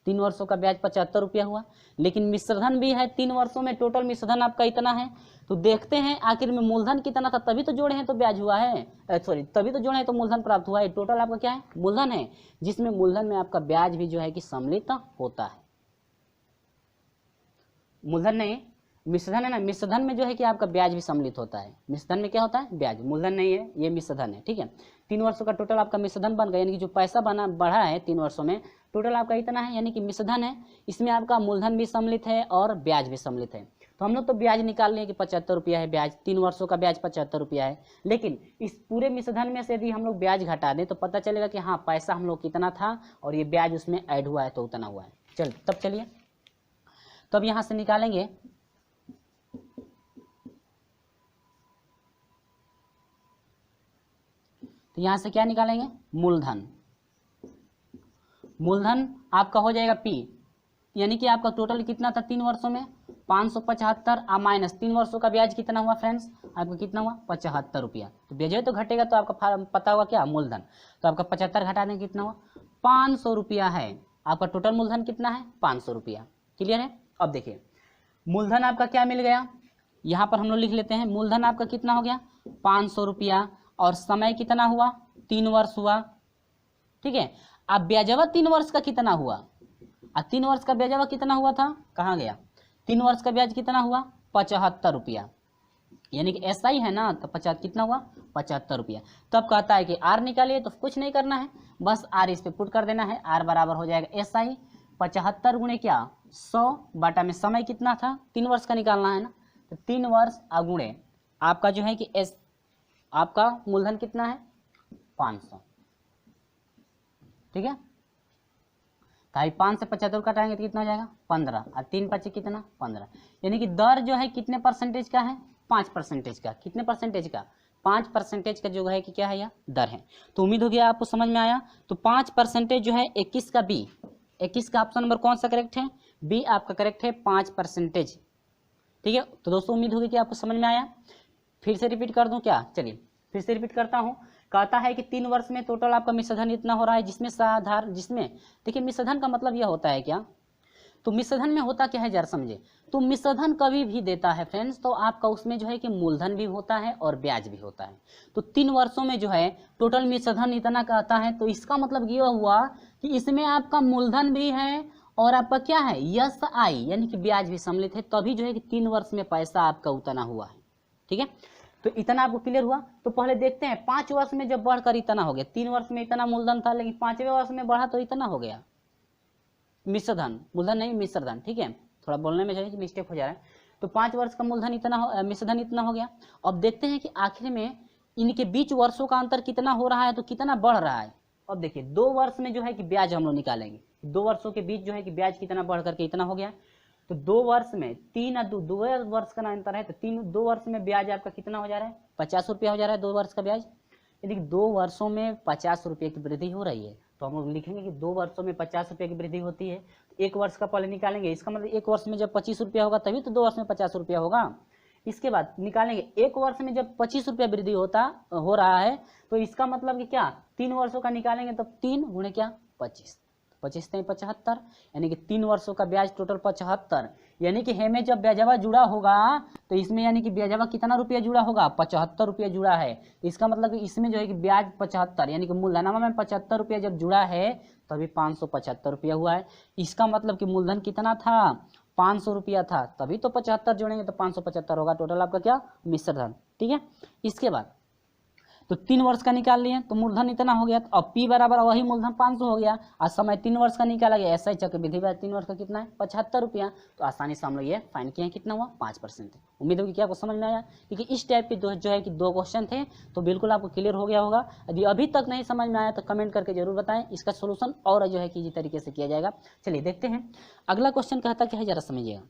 3 वर्षों का ब्याज 75 रुपया हुआ। लेकिन मिश्रधन भी है 3 वर्षों में, टोटल मिश्रधन आपका इतना है। तो देखते हैं आखिर में मूलधन कितना था, तभी तो जोड़े हैं तो ब्याज हुआ है, सॉरी तभी तो जोड़े हैं तो मूलधन प्राप्त हुआ है। टोटल आपका क्या है मूलधन है, जिसमें मूलधन में आपका ब्याज भी जो है कि सम्मिलित होता है। मूलधन नहीं, मिश्रधन है ना, मिश्रधन में जो है कि आपका ब्याज भी सम्मिलित होता है। मिश्रधन में क्या होता है ब्याज, मूलधन नहीं है, ये मिश्रधन है। ठीक है, 3 वर्षों का टोटल आपका मिश्रधन बन गया, यानी कि जो पैसा बढ़ा है 3 वर्षों में टोटल आपका इतना है, यानी कि मिश्रधन है। इसमें आपका मूलधन भी सम्मिलित है और ब्याज भी सम्मिलित है। तो हम लोग तो ब्याज निकाल लिए कि 75 रुपया है ब्याज, 3 वर्षों का ब्याज 75 रुपया है। लेकिन इस पूरे मिश्रधन में से यदि हम लोग ब्याज घटा दें तो पता चलेगा कि हाँ पैसा हम लोग कितना था और ये ब्याज उसमें ऐड हुआ है तो उतना हुआ है। चलिए तब यहाँ से निकालेंगे, तो यहां से क्या निकालेंगे मूलधन। मूलधन आपका हो जाएगा P, यानी कि आपका टोटल कितना था 3 वर्षों में 575 और माइनस 3 वर्षों का ब्याज कितना हुआ फ्रेंड्स, आपका कितना हुआ 75 रुपया। तो ब्याज तो घटेगा तो आपका पता होगा क्या मूलधन, तो आपका 75 घटा दें कितना हुआ 500 रुपया है। आपका टोटल मूलधन कितना है 500 रुपया। क्लियर है। अब देखिए मूलधन आपका क्या मिल गया, यहाँ पर हम लोग लिख लेते हैं मूलधन आपका कितना हो गया 500 रुपया, और समय कितना हुआ 3 वर्ष हुआ। ठीक है, अब ब्याजवा 3 वर्ष का कितना हुआ, अब 3 वर्ष का ब्याजवा कितना हुआ था, कहाँ गया, 3 वर्ष का ब्याज कितना हुआ 75 रुपया, यानी कि SI है ना, तो 50 कितना हुआ 75 रुपया। तब कहता है कि R निकालिए, तो कुछ नहीं करना है, बस R इस पे पुट कर देना है। R बराबर हो जाएगा SI 75 गुणे क्या 100 बटा में समय कितना था 3 वर्ष का निकालना है ना, तो 3 वर्ष अगुणे आपका जो है कि आपका मूलधन कितना है 500। ठीक है, तो 5 से 75 कटाएंगे तो कितना हो जाएगा 15, और 3 बचे कितना 15, यानी कि दर जो है कितने परसेंटेज का है 5% का। कितने परसेंटेज का 5% का जो है कि क्या है यह दर है। तो उम्मीद होगी आपको समझ में आया। तो 5% जो है 21 का B, 21 का ऑप्शन नंबर कौन सा करेक्ट है, B आपका करेक्ट है 5%। ठीक है, तो दोस्तों उम्मीद होगी कि आपको समझ में आया। फिर से रिपीट कर दूं क्या, चलिए फिर से रिपीट करता हूं। कहता है कि 3 वर्ष में टोटल आपका मिश्रधन इतना हो रहा है, जिसमें देखिए मिश्रधन का मतलब यह होता है क्या, तो मिश्रधन में होता क्या है जरा समझे। तो मिश्रधन कभी भी देता है फ्रेंड्स, तो आपका उसमें जो है कि मूलधन भी होता है और ब्याज भी होता है। तो 3 वर्षों में जो है टोटल मिश्रधन इतना कहता है, तो इसका मतलब यह हुआ कि इसमें आपका मूलधन भी है और आपका क्या है SI यानी कि ब्याज भी सम्मिलित है, तभी जो है कि 3 वर्ष में पैसा आपका उतना हुआ है। ठीक है, तो इतना आपको क्लियर हुआ। तो पहले देखते हैं 5 वर्ष में जब बढ़कर इतना हो गया, 3 वर्ष में इतना मूलधन था लेकिन 5वें वर्ष में बढ़ा तो इतना हो गया मिश्रधन, मूलधन नहीं मिश्रधन। ठीक है, थोड़ा बोलने में जो है कि मिस्टेक हो जा रहा है। तो 5 वर्ष का मूलधन इतना मिश्रधन इतना हो गया। अब देखते हैं कि आखिर में इनके बीच वर्षों का अंतर कितना हो रहा है, तो कितना बढ़ रहा है। अब देखिए 2 वर्ष में जो है कि ब्याज हम लोग निकालेंगे, 2 वर्षों के बीच जो है कि ब्याज कितना बढ़ करके इतना हो गया। तो 2 वर्ष में 3 और 2 वर्ष का अंतर है, तो 2 वर्ष में ब्याज आपका कितना हो जा रहा है 50 रुपया हो जा रहा है 2 वर्ष का ब्याज। यदि 2 वर्षों में 50 रुपये की वृद्धि हो रही है, तो हम लोग लिखेंगे कि 2 वर्षों में 50 रुपये की वृद्धि होती है। 1 वर्ष का पहले निकालेंगे, इसका मतलब 1 वर्ष में जब 25 रुपया होगा तभी तो 2 वर्ष में 50 रुपया होगा। इसके बाद निकालेंगे 1 वर्ष में जब 25 रुपया वृद्धि हो रहा है, तो इसका मतलब कि क्या 3 वर्षों का निकालेंगे तो 3 गुणे क्या 25, 25 से 75, यानी कि 3 वर्षों का ब्याज टोटल 75, यानी कि हमें जब ब्याजवा जुड़ा होगा तो इसमें यानी कि ब्याजवा कितना रुपया जुड़ा होगा, 75 रुपया जुड़ा है। तो इसका मतलब कि इसमें जो है कि ब्याज 75 यानी कि मूलधनमा में 75 रुपया जब जुड़ा है तभी 575 रुपया हुआ है। इसका मतलब कि मूलधन कितना था, 500 रुपया था, तभी तो 75 जोड़ेंगे तो 575 होगा टोटल आपका क्या, मिश्र धन। ठीक है, इसके बाद तो 3 वर्ष का निकाल लिए तो मूलधन इतना हो गया, तो अब P बराबर वही मूलधन 500 हो गया, और समय 3 वर्ष का निकाला गया, ऐसा ही चक्रवृद्धि ब्याज 3 वर्ष का कितना है, 75 रुपया। तो आसानी से हम लोग ये फाइंड किए, कितना हुआ, 5%। उम्मीद होगी कि आपको समझ में आया, क्योंकि इस टाइप के जो है कि 2 क्वेश्चन थे, तो बिल्कुल आपको क्लियर हो गया होगा। यदि अभी तक नहीं समझ में आया तो कमेंट करके जरूर बताएं, इसका सोल्यूशन और जो है कि इसी तरीके से किया जाएगा। चलिए देखते हैं अगला क्वेश्चन कहता क्या है, जरा समझिएगा।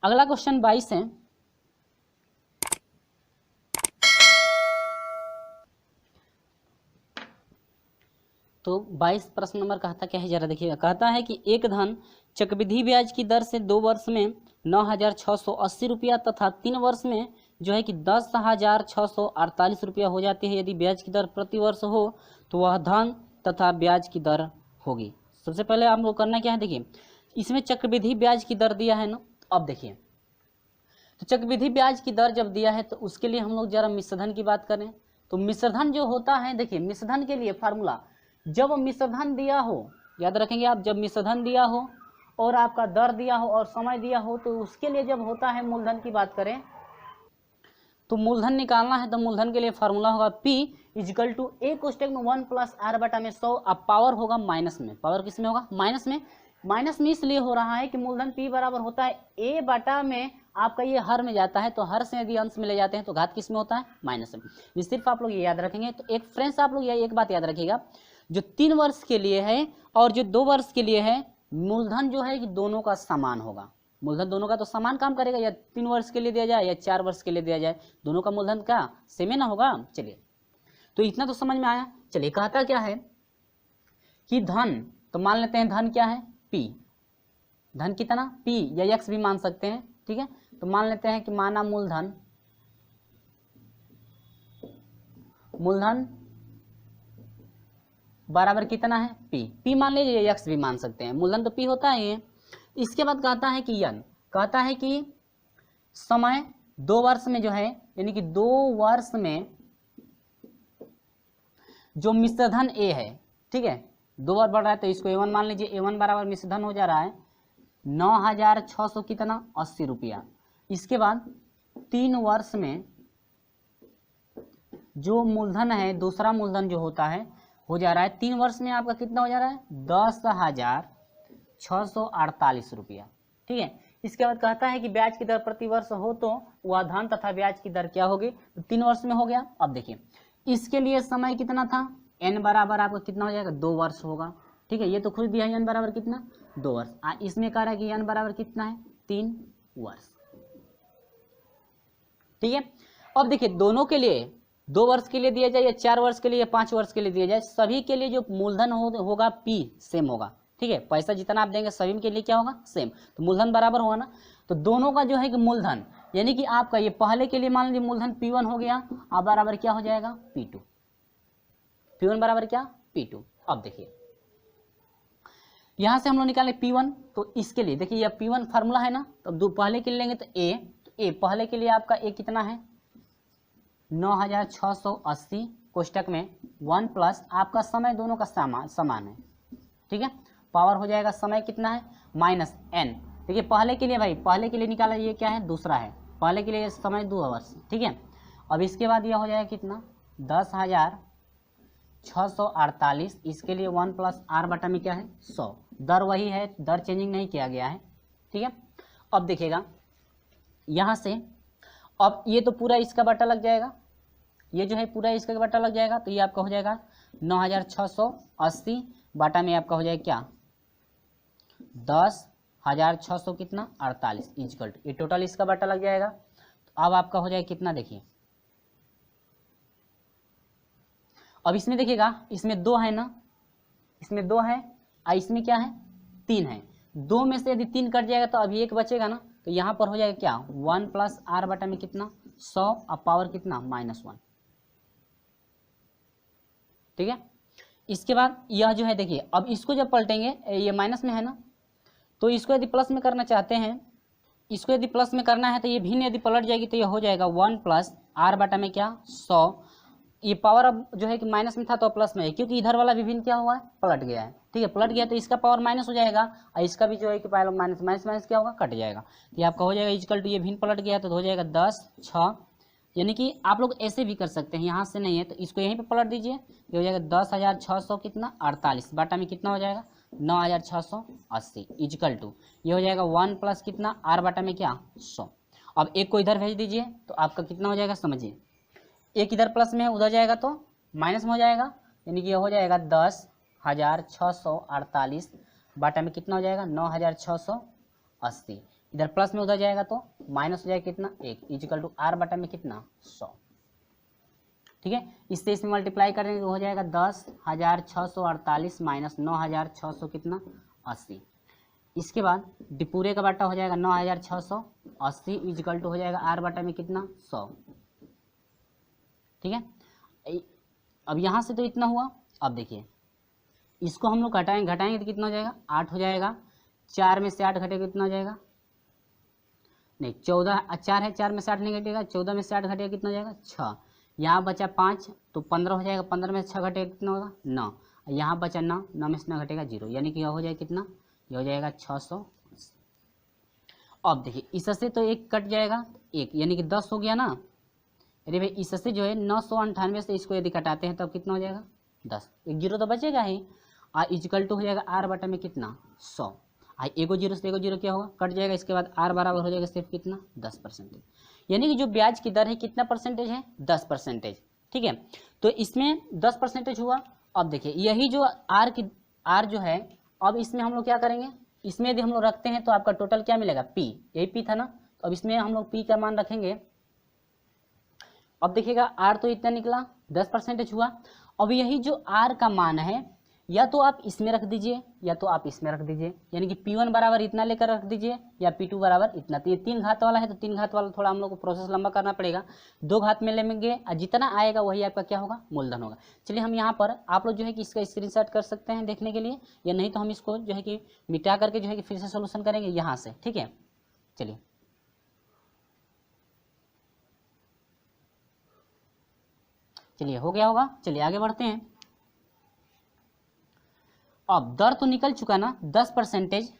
अगला क्वेश्चन 22 है। तो 22 प्रश्न नंबर कहता क्या है, जरा देखिएगा। कहता है कि एक धन चक्रवृद्धि ब्याज की दर से 2 वर्ष में 9,680 रुपया तथा 3 वर्ष में जो है कि 10,648 रुपया हो जाती है। यदि ब्याज की दर प्रति वर्ष हो तो वह धन तथा ब्याज की दर होगी। सबसे पहले आप लोग करना क्या है, देखिए इसमें चक्रवृद्धि ब्याज की दर दिया है ना। अब देखिए तो चक्रवृद्धि ब्याज की दर जब दिया है तो उसके लिए हम लोग जरा मिश्रधन की बात करें। तो मिश्रधन जो होता है, देखिए मिश्रधन के लिए फार्मूला, जब मिश्रधन दिया हो, याद रखेंगे आप, जब मिश्रधन दिया हो और आपका दर दिया हो और समय दिया हो, तो उसके लिए जब होता है मूलधन की बात करें तो मूलधन निकालना है तो मूलधन के लिए फार्मूला होगा P इजिकल टू A कोष्टक में 1 प्लस R बटा में 100। अब पावर होगा माइनस में, पावर किस में होगा, माइनस में। माइनस में इसलिए हो रहा है कि मूलधन P बराबर होता है A बटा में, आपका ये हर में जाता है, तो हर से यदि अंश में ले जाते हैं तो घात किस में होता है, माइनस में। ये सिर्फ आप लोग ये याद रखेंगे। तो एक फ्रेंड्स आप लोग एक बात याद रखिएगा, जो 3 वर्ष के लिए है और जो 2 वर्ष के लिए है, मूलधन जो है कि दोनों का समान होगा। मूलधन दोनों का तो समान काम करेगा, या 3 वर्ष के लिए दिया जाए या 4 वर्ष के लिए दिया जाए, दोनों का मूलधन का सेम ही ना होगा। चलिए तो इतना तो समझ में आया। चलिए कहता क्या है कि धन, तो मान लेते हैं धन क्या है, P। धन कितना, P या X भी मान सकते हैं, ठीक है। तो मान लेते हैं कि माना मूलधन बराबर कितना है, P मान लीजिए, X भी मान सकते हैं, मूलधन तो P होता है ये। इसके बाद कहता है कि यन, कहता है कि समय 2 वर्ष में जो है, यानी कि 2 वर्ष में जो मिश्रधन A है, ठीक है, 2 बार बढ़ रहा है तो इसको A1 मान लीजिए। A1 बराबर मिश्रधन हो जा रहा है 9,600 कितना, 80 रुपया। इसके बाद 3 वर्ष में जो मूलधन है, दूसरा मूलधन जो होता है, हो जा रहा है 3 वर्ष में आपका कितना हो जा रहा है, 10,648 रुपया, ठीक है। इसके बाद कहता है कि ब्याज की दर प्रति वर्ष हो तो वह धन तथा ब्याज की दर क्या होगी, तो 3 वर्ष में हो गया। अब देखिए इसके लिए समय कितना था, n बराबर आपका कितना हो जाएगा, 2 वर्ष होगा, ठीक है। ये तो खुद दिया है n बराबर कितना, 2 वर्ष। इसमें कह रहा है कि n बराबर कितना है, 3 वर्ष, ठीक है। अब देखिए दोनों के लिए, 2 वर्ष के लिए दिया जाए या 4 वर्ष के लिए या 5 वर्ष के लिए दिया जाए, सभी के लिए जो मूलधन होगा P सेम होगा, ठीक है। पैसा जितना आप देंगे सभी के लिए क्या होगा, सेम। तो मूलधन बराबर होगा ना, तो दोनों का जो है कि मूलधन, यानी कि आपका ये पहले के लिए मान लीजिए मूलधन P1 हो गया, अब बराबर क्या हो जाएगा, P2। P1 बराबर क्या, P2। अब देखिए यहां से हम लोग निकाले P1, तो इसके लिए देखिए यह P1 फार्मूला है ना, तो दो पहले के लिए लेंगे तो A, पहले के लिए आपका A कितना है, 9,680 कोष्टक में 1 प्लस आपका समय, दोनों का समान है, ठीक है। पावर हो जाएगा समय कितना है, माइनस n। देखिए पहले के लिए भाई, पहले के लिए निकाला, ये क्या है, दूसरा है, पहले के लिए समय 2 वर्ष, ठीक है। अब इसके बाद यह हो जाएगा कितना, 10,648, इसके लिए 1 प्लस R बटा में क्या है, 100। दर वही है, दर चेंजिंग नहीं किया गया है, ठीक है। अब देखिएगा यहाँ से, अब ये तो पूरा इसका बटा लग जाएगा, ये जो है पूरा इसका बटा लग जाएगा, तो ये आपका हो जाएगा 9,680 बाटा में आपका हो जाएगा क्या, 10,600 कितना, 48 इक्वल टू, ये टोटल इसका बटा लग जाएगा। तो अब आपका हो जाएगा कितना, देखिए अब इसमें देखिएगा, इसमें 2 है ना, इसमें 2 है और इसमें क्या है, 3 है। 2 में से यदि 3 कट जाएगा तो अभी 1 बचेगा ना, तो यहाँ पर हो जाएगा क्या, 1 प्लस R बटा में कितना, 100, अब पावर कितना, -1, ठीक है। इसके बाद यह जो है देखिए, अब इसको जब पलटेंगे, ये माइनस में है ना, तो इसको यदि प्लस में करना चाहते हैं, इसको यदि प्लस में करना है तो ये भिन्न यदि पलट जाएगी तो ये हो जाएगा 1 प्लस आर बटा में क्या 100। ये पावर अब जो है कि माइनस में था तो प्लस में है, क्योंकि इधर वाला विभिन्न क्या हुआ है, पलट गया है। ठीक है, पलट गया तो इसका पावर माइनस हो जाएगा और इसका भी जो है कि पावर माइनस माइनस माइनस क्या होगा, कट जाएगा। तो ये आपका हो जाएगा इक्वल टू, ये भिन्न पलट गया तो हो जाएगा 10 6। यानी कि आप लोग ऐसे भी कर सकते हैं, यहाँ से नहीं है तो इसको यहीं पे पलट दीजिए, ये हो जाएगा 10,600 कितना 48 बाटा में कितना हो जाएगा 9,680 इक्वल टू, ये हो जाएगा 1 प्लस कितना आर बाटा में क्या 100। अब एक को इधर भेज दीजिए तो आपका कितना हो जाएगा, समझिए एक इधर प्लस में है, उधर जाएगा तो माइनस में हो जाएगा, यानी कि ये हो जाएगा 10,648 बाटा में कितना हो जाएगा 9,680। इधर प्लस में उधर जाएगा तो माइनस हो जाएगा कितना 1 इक्वल टू आर बटा में कितना 100। ठीक है, इससे इसमें मल्टीप्लाई करेंगे तो हो जाएगा 10,648 माइनस 9,600 कितना 80। इसके बाद पूरे का बाटा हो जाएगा 9,680 इक्वल टू हो जाएगा आर बटा में कितना 100। ठीक है, अब यहाँ से तो इतना हुआ। अब देखिए इसको हम लोग घटाएंगे तो कितना हो जाएगा 8 हो जाएगा, 4 में से 8 घटेगा कितना हो जाएगा, नहीं 14, 4 है 4 में से 8 नहीं घटेगा, 14 में से 8 घटेगा कितना हो जाएगा 6। यहाँ बचा 5 तो 15 हो जाएगा, 15 में से 6 घटेगा कितना होगा 9। यहाँ बचा 9, 9 में से 9 घटेगा 0, यानी कि यह हो जाएगा कितना, यह हो जाएगा 600। अब देखिए इससे तो एक कट जाएगा 1, यानी कि 10 हो गया ना। अरे भाई इससे जो है 998 से इसको यदि कटाते हैं तब कितना हो जाएगा 10, एक जीरो तो बचेगा ही। इक्वल टू हो जाएगा आर बटा में कितना 100। एगो जीरो से एगो जीरो क्या होगा, कट जाएगा। इसके बाद आर बराबर हो जाएगा सिर्फ कितना 10%, यानी कि जो ब्याज की दर है कितना परसेंटेज है 10%। ठीक है, तो इसमें 10% हुआ। अब देखिए यही जो आर जो है, अब इसमें हम लोग क्या करेंगे, इसमें यदि हम लोग रखते हैं तो आपका टोटल क्या मिलेगा पी, यही पी था ना, तो अब इसमें हम लोग पी का मान रखेंगे। अब देखिएगा आर तो इतना निकला 10% हुआ। अब यही जो आर का मान है या तो आप इसमें रख दीजिए या तो आप इसमें रख दीजिए, यानी कि P1 बराबर इतना लेकर रख दीजिए या P2 बराबर इतना। तो ये 3 घात वाला है तो 3 घात वाला थोड़ा हम लोग को प्रोसेस लंबा करना पड़ेगा, 2 घात में लेंगे और जितना आएगा वही आपका क्या होगा मूलधन होगा। चलिए हम यहाँ पर आप लोग जो है कि इसका स्क्रीनशॉट कर सकते हैं देखने के लिए, या नहीं तो हम इसको जो है कि मिटा करके जो है कि फिर से सोल्यूशन करेंगे यहाँ से। ठीक है, चलिए हो गया होगा। चलिए आगे बढ़ते हैं। अब दर तो निकल चुका ना 10%।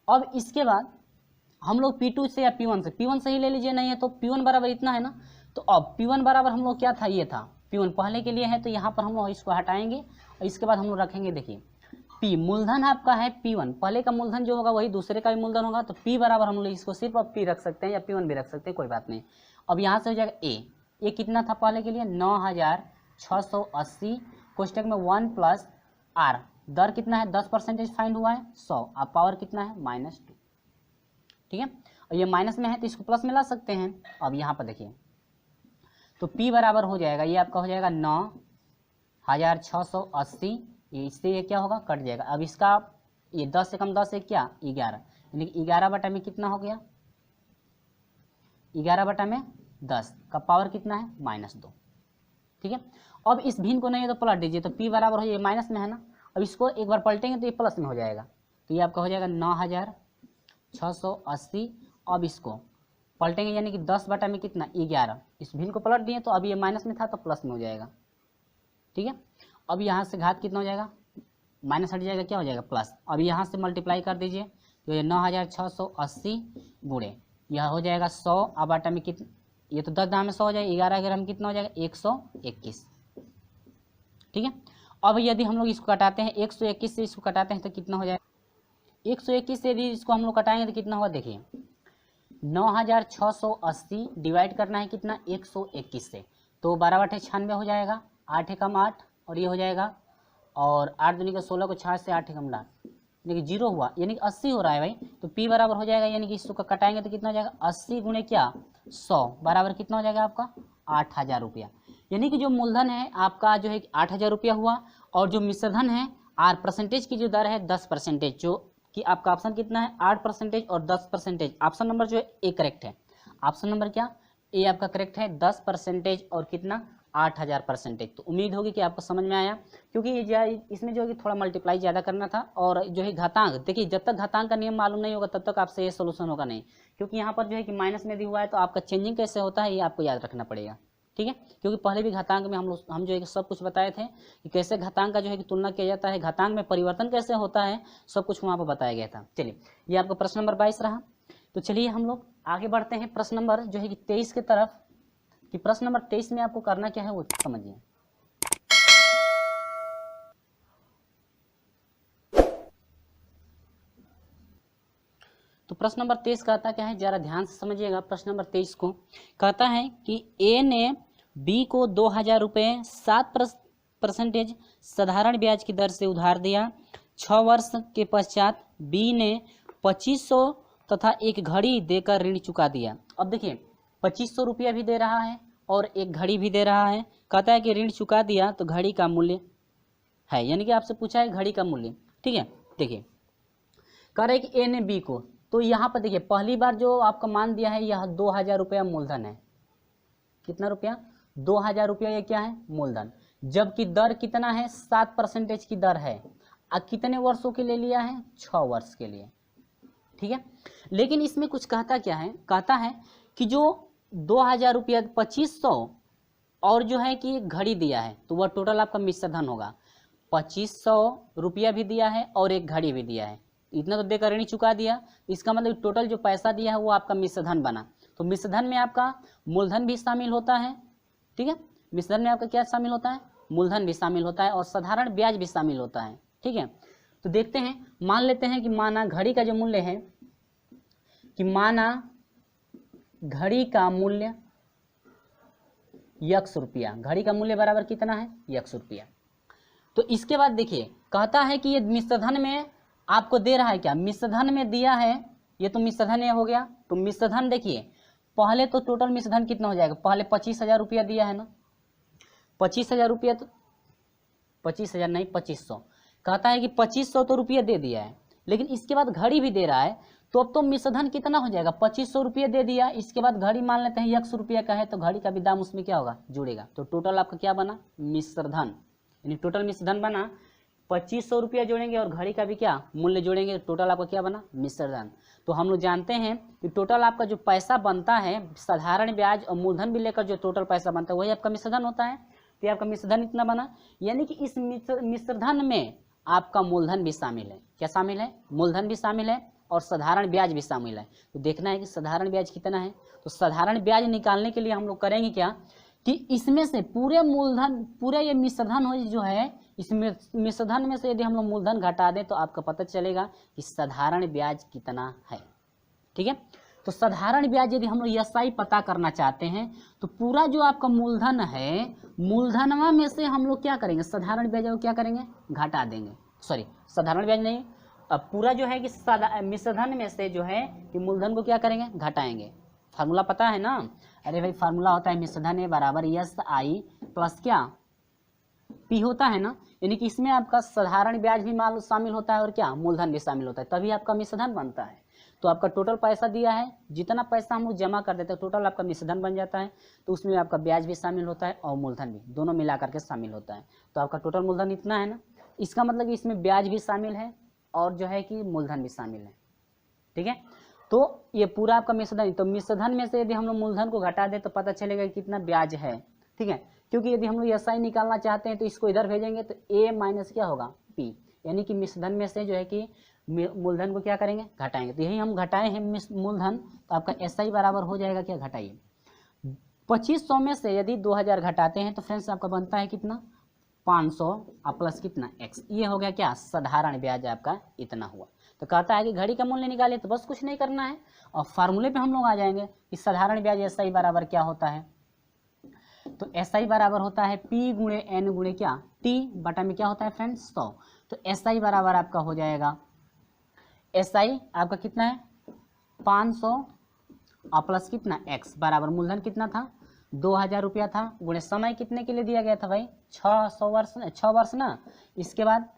अब इसके बाद हम लोग P2 से या P1 से ही ले लीजिए, नहीं है तो P1 बराबर इतना है ना। तो अब P1 बराबर हम लोग क्या था, ये था P1 पहले के लिए है, तो यहाँ पर हम लोग इसको हटाएंगे और इसके बाद हम लोग रखेंगे। देखिए P मूलधन आपका है P1, पहले का मूलधन जो होगा वही दूसरे का भी मूलधन होगा, तो P बराबर हम लोग इसको सिर्फ अब P रख सकते हैं या P1 भी रख सकते हैं, कोई बात नहीं। अब यहाँ से हो जाएगा ए कितना था पहले के लिए 9,680 कोष्टक में 1 प्लस आर, दर कितना है 10% फाइंड हुआ है 100, अब पावर कितना है -2। ठीक है, और ये माइनस में है तो इसको प्लस में ला सकते हैं। अब यहाँ पर देखिए तो P बराबर हो जाएगा, ये आपका हो जाएगा 9,680, इससे ये क्या होगा कट जाएगा। अब इसका ये 10 से कम 10 है क्या 11, यानी कि 11 बटा में कितना हो गया 11 बटा में 10 का पावर कितना है -2। ठीक है, अब इस भिन्न को नहीं है तो पलट दीजिए, तो P बराबर हो जाएगा माइनस में है ना। अब इसको एक बार पलटेंगे तो ये प्लस में हो जाएगा, तो ये आपका हो जाएगा 9,680। अब इसको पलटेंगे यानी कि 10 बटा में कितना 11, इस भिन्न को पलट दिए तो अब ये माइनस में था तो प्लस में हो जाएगा। ठीक है, अब यहाँ से घात कितना हो जाएगा माइनस हट जाएगा, क्या हो जाएगा प्लस। अब यहाँ से मल्टीप्लाई कर दीजिए तो ये 9,680 गुणे यह हो जाएगा 100, अब बटा में कितना, ये तो 10 दाम में 100 हो जाएगा, 11 ग्राम कितना हो जाएगा 121। ठीक है, अब यदि हम लोग इसको कटाते हैं 121 से इसको कटाते हैं तो कितना हो जाएगा 121 से यदि इसको हम लोग कटाएंगे तो कितना होगा, देखिए 9,680 डिवाइड करना है कितना 121 से, तो 12 बटे 96 हो जाएगा, 8 एकम 8 और ये हो जाएगा, और 8 दूनी का 16 को 6 से 8 एकम 8 यानी कि 0 हुआ, यानी कि 80 हो रहा है भाई। तो P बराबर हो जाएगा, यानी कि इसको कटाएंगे तो कितना हो जाएगा 80 गुणे क्या 100 बराबर कितना हो जाएगा आपका 8,000 रुपया। यानी कि जो मूलधन है आपका जो है 8,000 रुपया हुआ, और जो मिश्रधन है आर परसेंटेज की जो दर है 10%, जो कि आपका ऑप्शन कितना है 8% और 10%। ऑप्शन नंबर जो है ए करेक्ट है, ऑप्शन नंबर क्या ए आपका करेक्ट है 10% और कितना 8,000%। तो उम्मीद होगी कि आपको समझ में आया, क्योंकि ये इसमें जो है कि थोड़ा मल्टीप्लाई ज़्यादा करना था। और जो है घातांक, देखिए जब तक घातांक का नियम मालूम नहीं होगा तब तक आपसे ये सोल्यूशन होगा नहीं, क्योंकि यहाँ पर जो है कि माइनस में दिया हुआ है तो आपका चेंजिंग कैसे होता है ये आपको याद रखना पड़ेगा, ठीक है। क्योंकि पहले भी घातांक में हम जो है कि सब कुछ बताए थे कि कैसे घातांक का जो है कि तुलना किया जाता है, घातांक में परिवर्तन कैसे होता है, सब कुछ वहाँ पर बताया गया था। चलिए, ये आपका प्रश्न नंबर 22 रहा। तो चलिए हम लोग आगे बढ़ते हैं प्रश्न नंबर जो है कि 23 की तरफ, कि प्रश्न नंबर 23 में आपको करना क्या है वो समझिए। तो प्रश्न नंबर 23 कहता क्या है, जरा ध्यान से समझिएगा। प्रश्न नंबर 23 को कहता है कि ए ने बी को 2,000 रुपये 7% साधारण ब्याज की दर से उधार दिया। 6 वर्ष के पश्चात बी ने 2500 तथा एक घड़ी देकर ऋण चुका दिया। अब देखिए 2500 रुपया भी दे रहा है और एक घड़ी भी दे रहा है। कहता है कि ऋण चुका दिया तो घड़ी का मूल्य है, यानी कि आपसे पूछा है घड़ी का मूल्य, ठीक है। देखिए कह रहे हैं कि ए ने बी को, तो यहाँ पर देखिए पहली बार जो आपका मान दिया है यह 2,000 रुपया मूलधन है। कितना रुपया? 2,000 रुपया ये क्या है? मूलधन। जबकि दर कितना है? 7% की दर है। अब कितने वर्षों के लिए लिया है? 6 वर्ष के लिए, ठीक है। लेकिन इसमें कुछ कहता क्या है, कहता है कि जो 2,000 रुपया 2500 और जो है कि घड़ी दिया है तो वह टोटल आपका मिश्र धन होगा। 2500 रुपया भी दिया है और एक घड़ी भी दिया है, इतना तो देकर ऋण चुका दिया। इसका मतलब टोटल जो पैसा दिया है वो आपका मिश्र धन बना। तो मिश्र धन में आपका मूलधन भी शामिल होता है, ठीक है। मिश्र धन में आपका क्या शामिल होता है? मूलधन भी शामिल होता है और साधारण ब्याज भी शामिल होता है, ठीक है। तो देखते हैं, मान लेते हैं कि माना घड़ी का जो मूल्य है, कि माना घड़ी का मूल्य x रुपया, घड़ी का मूल्य बराबर कितना है? x रुपया। तो इसके बाद देखिए कहता है कि ये मिश्र धन में आपको दे रहा है क्या? मिश्र धन में दिया है, ये तो मिश्र धन हो गया। तो मिश्र धन देखिए पहले तो टोटल मिश्र धन कितना हो जाएगा? पहले 25,000 रुपया दिया है ना, 25,000 रुपया, तो 25,000 नहीं 2500, कहता है कि 2500 तो रुपया दे दिया है, लेकिन इसके बाद घड़ी भी दे रहा है। तो अब तो मिश्र धन कितना हो जाएगा? 2500 रुपया दे दिया, इसके बाद घड़ी मान लेते हैं 100 रुपया का है तो घड़ी का भी दाम उसमें क्या होगा? जुड़ेगा। तो टोटल आपका क्या बना? मिश्र धन, यानी टोटल मिश्र धन बना 2500 रुपया जोड़ेंगे और घड़ी का भी क्या मूल्य जोड़ेंगे, टोटल आपका क्या बना? मिश्र धन। तो हम लोग जानते हैं कि टोटल आपका जो पैसा बनता है साधारण ब्याज और मूलधन भी लेकर जो टोटल पैसा बनता है वही आपका मिश्र धन होता है। तो आपका मिश्र धन इतना बना, यानी कि इस मिश्र धन में आपका मूलधन भी शामिल है। क्या शामिल है? मूलधन भी शामिल है और साधारण ब्याज भी शामिल है। तो देखना है कि साधारण ब्याज कितना है। तो साधारण ब्याज निकालने के लिए हम लोग करेंगे क्या, कि इसमें से पूरे मूलधन, पूरे ये मिश्रधन हो जो है, इस मिश्रधन में से यदि हम लोग मूलधन घटा दें तो आपका पता चलेगा कि साधारण ब्याज कितना है, ठीक है। तो साधारण ब्याज यदि हम लोग SI पता करना चाहते हैं तो पूरा जो आपका मूलधन है, मूलधनवा में से हम लोग क्या करेंगे? साधारण ब्याज को क्या करेंगे? घटा देंगे। सॉरी, साधारण ब्याज नहीं, अब पूरा जो है कि मिश्रधन में से जो है कि मूलधन को क्या करेंगे? घटाएंगे। फार्मूला पता है ना? अरे भाई फार्मूला होता है मिश्रधन ए बराबर SI प्लस क्या P होता है ना, यानी कि इसमें आपका साधारण ब्याज भी माल शामिल होता है और क्या मूलधन भी शामिल होता है, तभी आपका मिश्रधन बनता है। तो आपका टोटल पैसा दिया है, जितना पैसा हम लोग जमा कर देते हैं टोटल आपका मिश्रधन बन जाता है। तो उसमें आपका ब्याज भी शामिल होता है और मूलधन भी, दोनों मिला करके शामिल होता है। तो आपका टोटल मूलधन इतना है ना, इसका मतलब इसमें ब्याज भी शामिल है और जो है कि मूलधन भी शामिल है, ठीक है। तो ये पूरा आपका मिश्रधन, तो मिश्रधन में से यदि हम लोग मूलधन को घटा दें तो पता चलेगा कितना ब्याज है, ठीक है। क्योंकि यदि हम लोग SI निकालना चाहते हैं तो इसको इधर भेजेंगे तो A माइनस क्या होगा? P, यानी कि मिश्रधन में से जो है कि मूलधन को क्या करेंगे? घटाएंगे। तो यही हम घटाए हैं मूलधन, तो आपका SI बराबर हो जाएगा क्या? घटाइए 2500 में से यदि 2000 घटाते हैं तो फ्रेंड्स आपका बनता है कितना? 500 प्लस कितना? x। ये हो गया क्या? साधारण ब्याज आपका इतना हुआ। तो कहता है कि घड़ी का मूल्य निकालिए, तो बस कुछ नहीं करना है और फार्मूले पे हम लोग आ जाएंगे कि साधारण ब्याज SI बराबर क्या होता है। तो SI बराबर होता है P गुणे N गुणे क्या? T बटा में क्या होता है फ्रेंड्स? 100। तो SI बराबर आपका हो जाएगा, SI आपका कितना है? 500 प्लस कितना? x बराबर मूलधन कितना था? 2000 रुपया था, गुणे समय कितने के लिए दिया गया था भाई? 6 वर्ष ना। इसके बाद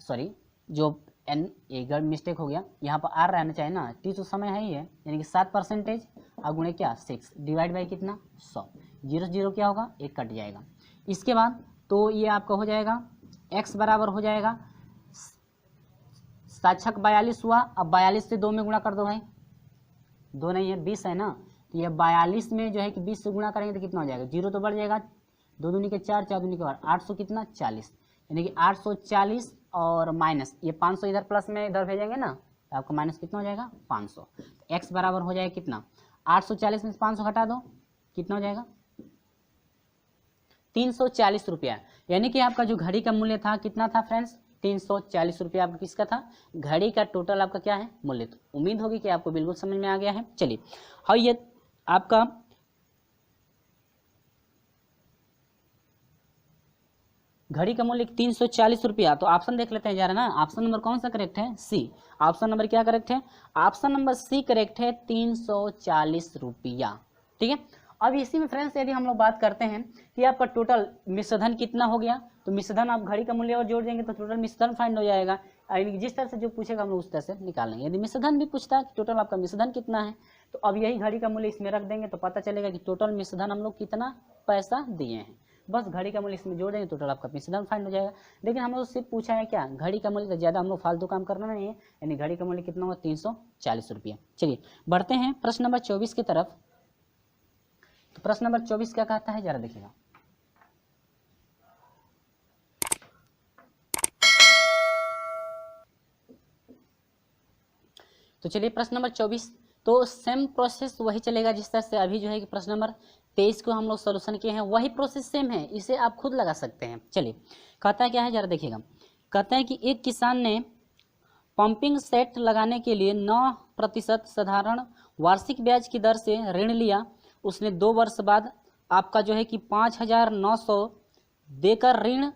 सॉरी, जो N एक मिस्टेक हो गया, यहाँ पर R रहना चाहिए ना, T तो समय है ही है, यानी कि 7% और गुणे क्या? 6 डिवाइड बाई कितना? 100। 0 0 क्या होगा? 1 कट जाएगा। इसके बाद तो ये आपका हो जाएगा x बराबर हो जाएगा 7 42 हुआ। अब 42 से 2 में गुणा कर दो भाई, 2 नहीं है 20 है ना, तो ये 42 में जो है कि 20 से गुणा करेंगे तो कितना हो जाएगा, 0 तो बढ़ जाएगा, 2 दूनी के 4, 4 दूनी के 8, 800 कितना 40, यानी कि 840 और माइनस ये 500 इधर प्लस में इधर भेजेंगे ना तो आपका माइनस कितना हो जाएगा 500। तो x बराबर हो जाएगा कितना, 840 में से 500 घटा दो, कितना हो जाएगा 340 रुपया। यानी कि आपका जो घड़ी का मूल्य था कितना था फ्रेंड्स, 340 रुपया आपका किसका था, घड़ी का टोटल आपका क्या है मूल्य। तो उम्मीद होगी कि आपको बिल्कुल समझ में आ गया है। चलिए हाँ, ये आपका घड़ी का मूल्य 340 रुपया। तो ऑप्शन देख लेते हैं जरा ना, ऑप्शन नंबर कौन सा करेक्ट है, सी। ऑप्शन नंबर क्या करेक्ट है, ऑप्शन नंबर सी करेक्ट है, 340 रुपया। ठीक है, अब इसी में फ्रेंड्स यदि हम लोग बात करते हैं कि आपका टोटल मिश्रधन कितना हो गया, तो मिश्रधन आप घड़ी का मूल्य और जोड़ देंगे तो टोटल मिश्रधन फाइंड हो जाएगा। जिस तरह से जो पूछेगा हम लोग उस तरह से निकालेंगे। यदि मिश्रधन भी पूछता है कि टोटल आपका मिश्रधन कितना है, तो अब यही घड़ी का मूल्य इसमें रख देंगे तो पता चलेगा कि टोटल मिश्रधन हम लोग कितना पैसा दिए हैं। बस घड़ी का मूल्य इसमें जोड़ देंगे टोटल आपका मिश्रधन फाइंड हो जाएगा। लेकिन हम लोग सिर्फ पूछा है क्या, घड़ी का मूल्य, तो ज़्यादा हम लोग फालतू काम करना नहीं है, यानी घड़ी का मूल्य कितना होगा 340 रुपया। चलिए बढ़ते हैं प्रश्न नंबर 24 की तरफ। तो प्रश्न नंबर 24 क्या कहता है जरा देखिएगा। तो चलिए प्रश्न नंबर 24, तो सेम प्रोसेस वही चलेगा जिस तरह से अभी जो है कि प्रश्न नंबर 23 को हम लोग सोल्यूशन किए हैं, वही प्रोसेस सेम है, इसे आप खुद लगा सकते हैं। चलिए कहता है क्या है जरा देखिएगा। कहता है कि एक किसान ने पंपिंग सेट लगाने के लिए 9% साधारण वार्षिक ब्याज की दर से ऋण लिया। उसने 2 वर्ष बाद आपका जो है कि 5,900 देकर ऋण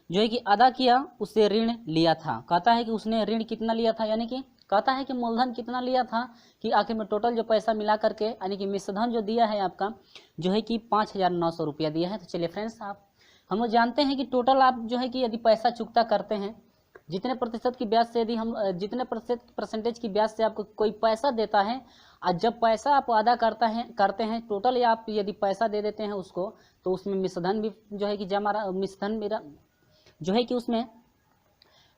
जो है कि अदा किया, उसे ऋण लिया था। कहता है कि उसने ऋण कितना लिया था, यानी कि कहता है कि मूलधन कितना लिया था, कि आखिर में टोटल जो पैसा मिला करके यानी कि मिश्रधन जो दिया है आपका जो है कि 5,900 रुपया दिया है। तो चलिए फ्रेंड्स, आप हम लोग जानते हैं कि टोटल आप जो है कि यदि पैसा चुकता करते हैं, जितने प्रतिशत की ब्याज से यदि हम जितने परसेंटेज की ब्याज से आपको कोई पैसा देता है, और जब पैसा आप अदा करते हैं टोटल, या आप यदि पैसा दे देते हैं उसको, तो उसमें मिश्रधन भी जो है कि जमा, मिश्रधन मेरा जो है कि उसमें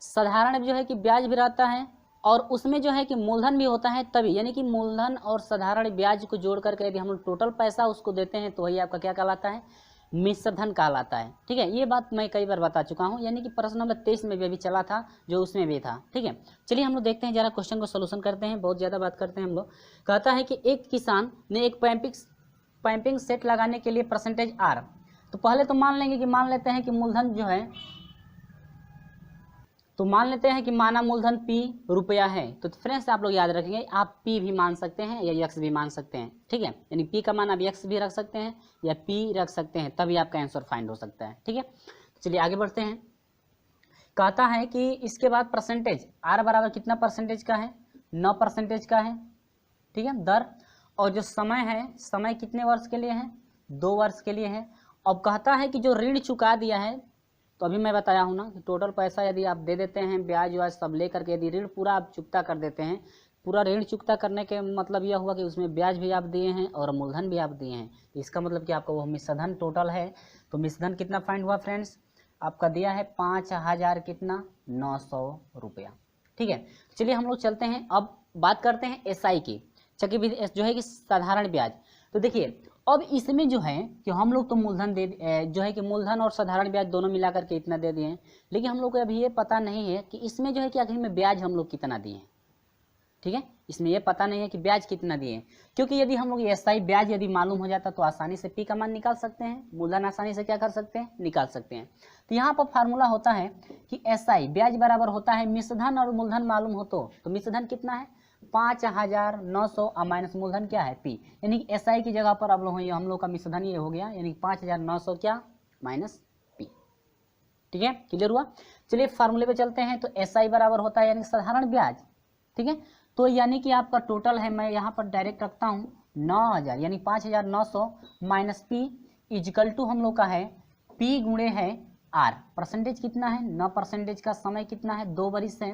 साधारण जो है कि ब्याज भी रहता है, और उसमें जो है कि मूलधन भी होता है तभी, यानी कि मूलधन और साधारण ब्याज को जोड़ करके यदि हम लोग टोटल पैसा उसको देते हैं तो वही आपका क्या कहलाता है, मिश्रधन कहलाता है। ठीक है, ये बात मैं कई बार बता चुका हूँ, यानी कि प्रश्न नंबर 23 में भी अभी चला था, जो उसमें भी था। ठीक है, चलिए हम लोग देखते हैं जरा क्वेश्चन को सोल्यूशन करते हैं, बहुत ज़्यादा बात करते हैं हम लोग। कहता है कि एक किसान ने एक पंपिंग सेट लगाने के लिए परसेंटेज आर, तो पहले तो मान लेंगे कि मान लेते हैं कि मूलधन जो है, तो मान लेते हैं कि माना मूलधन P रुपया है। तो फ्रेंड्स आप लोग याद रखेंगे, आप P भी मान सकते हैं या X भी मान सकते हैं। ठीक है, यानी P का मान आप X भी रख सकते हैं या P रख सकते हैं, तभी आपका आंसर फाइंड हो सकता है। ठीक है, चलिए आगे बढ़ते हैं। कहता है कि इसके बाद परसेंटेज R बराबर कितना परसेंटेज का है, 9% का है। ठीक है, दर, और जो समय है, समय कितने वर्ष के लिए है, 2 वर्ष के लिए है। अब कहता है कि जो ऋण चुका दिया है, तो अभी मैं बताया हूँ ना कि टोटल पैसा यदि आप दे देते हैं, ब्याज व्याज सब ले करके यदि ऋण पूरा आप चुकता कर देते हैं, पूरा ऋण चुकता करने के मतलब यह हुआ कि उसमें ब्याज भी आप दिए हैं और मूलधन भी आप दिए हैं, तो इसका मतलब कि आपका वो मिश्रधन टोटल है। तो मिश्रधन कितना फाइंड हुआ फ्रेंड्स, आपका दिया है 5,000 कितना 900 रुपया। ठीक है, चलिए हम लोग चलते हैं, अब बात करते हैं SI की, चक्रवृद्धि जो है कि साधारण ब्याज। तो देखिए अब इसमें जो है कि हम लोग तो मूलधन दे जो है कि मूलधन और साधारण ब्याज दोनों मिला करके इतना दे दिए हैं, लेकिन हम लोग को अभी ये पता नहीं है कि इसमें जो है कि आखिर में ब्याज हम लोग कितना दिए हैं। ठीक है, इसमें ये पता नहीं है कि ब्याज कितना दिए हैं, क्योंकि यदि हम लोग SI ब्याज यदि मालूम हो जाता तो आसानी से P का मान निकाल सकते हैं, मूलधन आसानी से क्या कर सकते हैं, निकाल सकते हैं। तो यहाँ पर फार्मूला होता है कि SI ब्याज बराबर होता है मिश्रधन और मूलधन मालूम हो तो मिश्रधन कितना है 5,900 और माइनस मूलधन क्या है P, यानी कि SI की जगह पर अब लोग हम लोग का मिश्रधन ये हो गया, यानी 5,900 क्या माइनस P। ठीक है, क्लियर हुआ। चलिए फार्मूले पे चलते हैं। तो SI बराबर होता है यानी साधारण ब्याज। ठीक है, तो यानी कि आपका टोटल है, मैं यहाँ पर डायरेक्ट रखता हूँ 9,000 यानी 5,900 माइनस P इजिकल टू हम लोग का है P गुणे है R। परसेंटेज कितना है 9% का, समय कितना है 2 वर्ष है,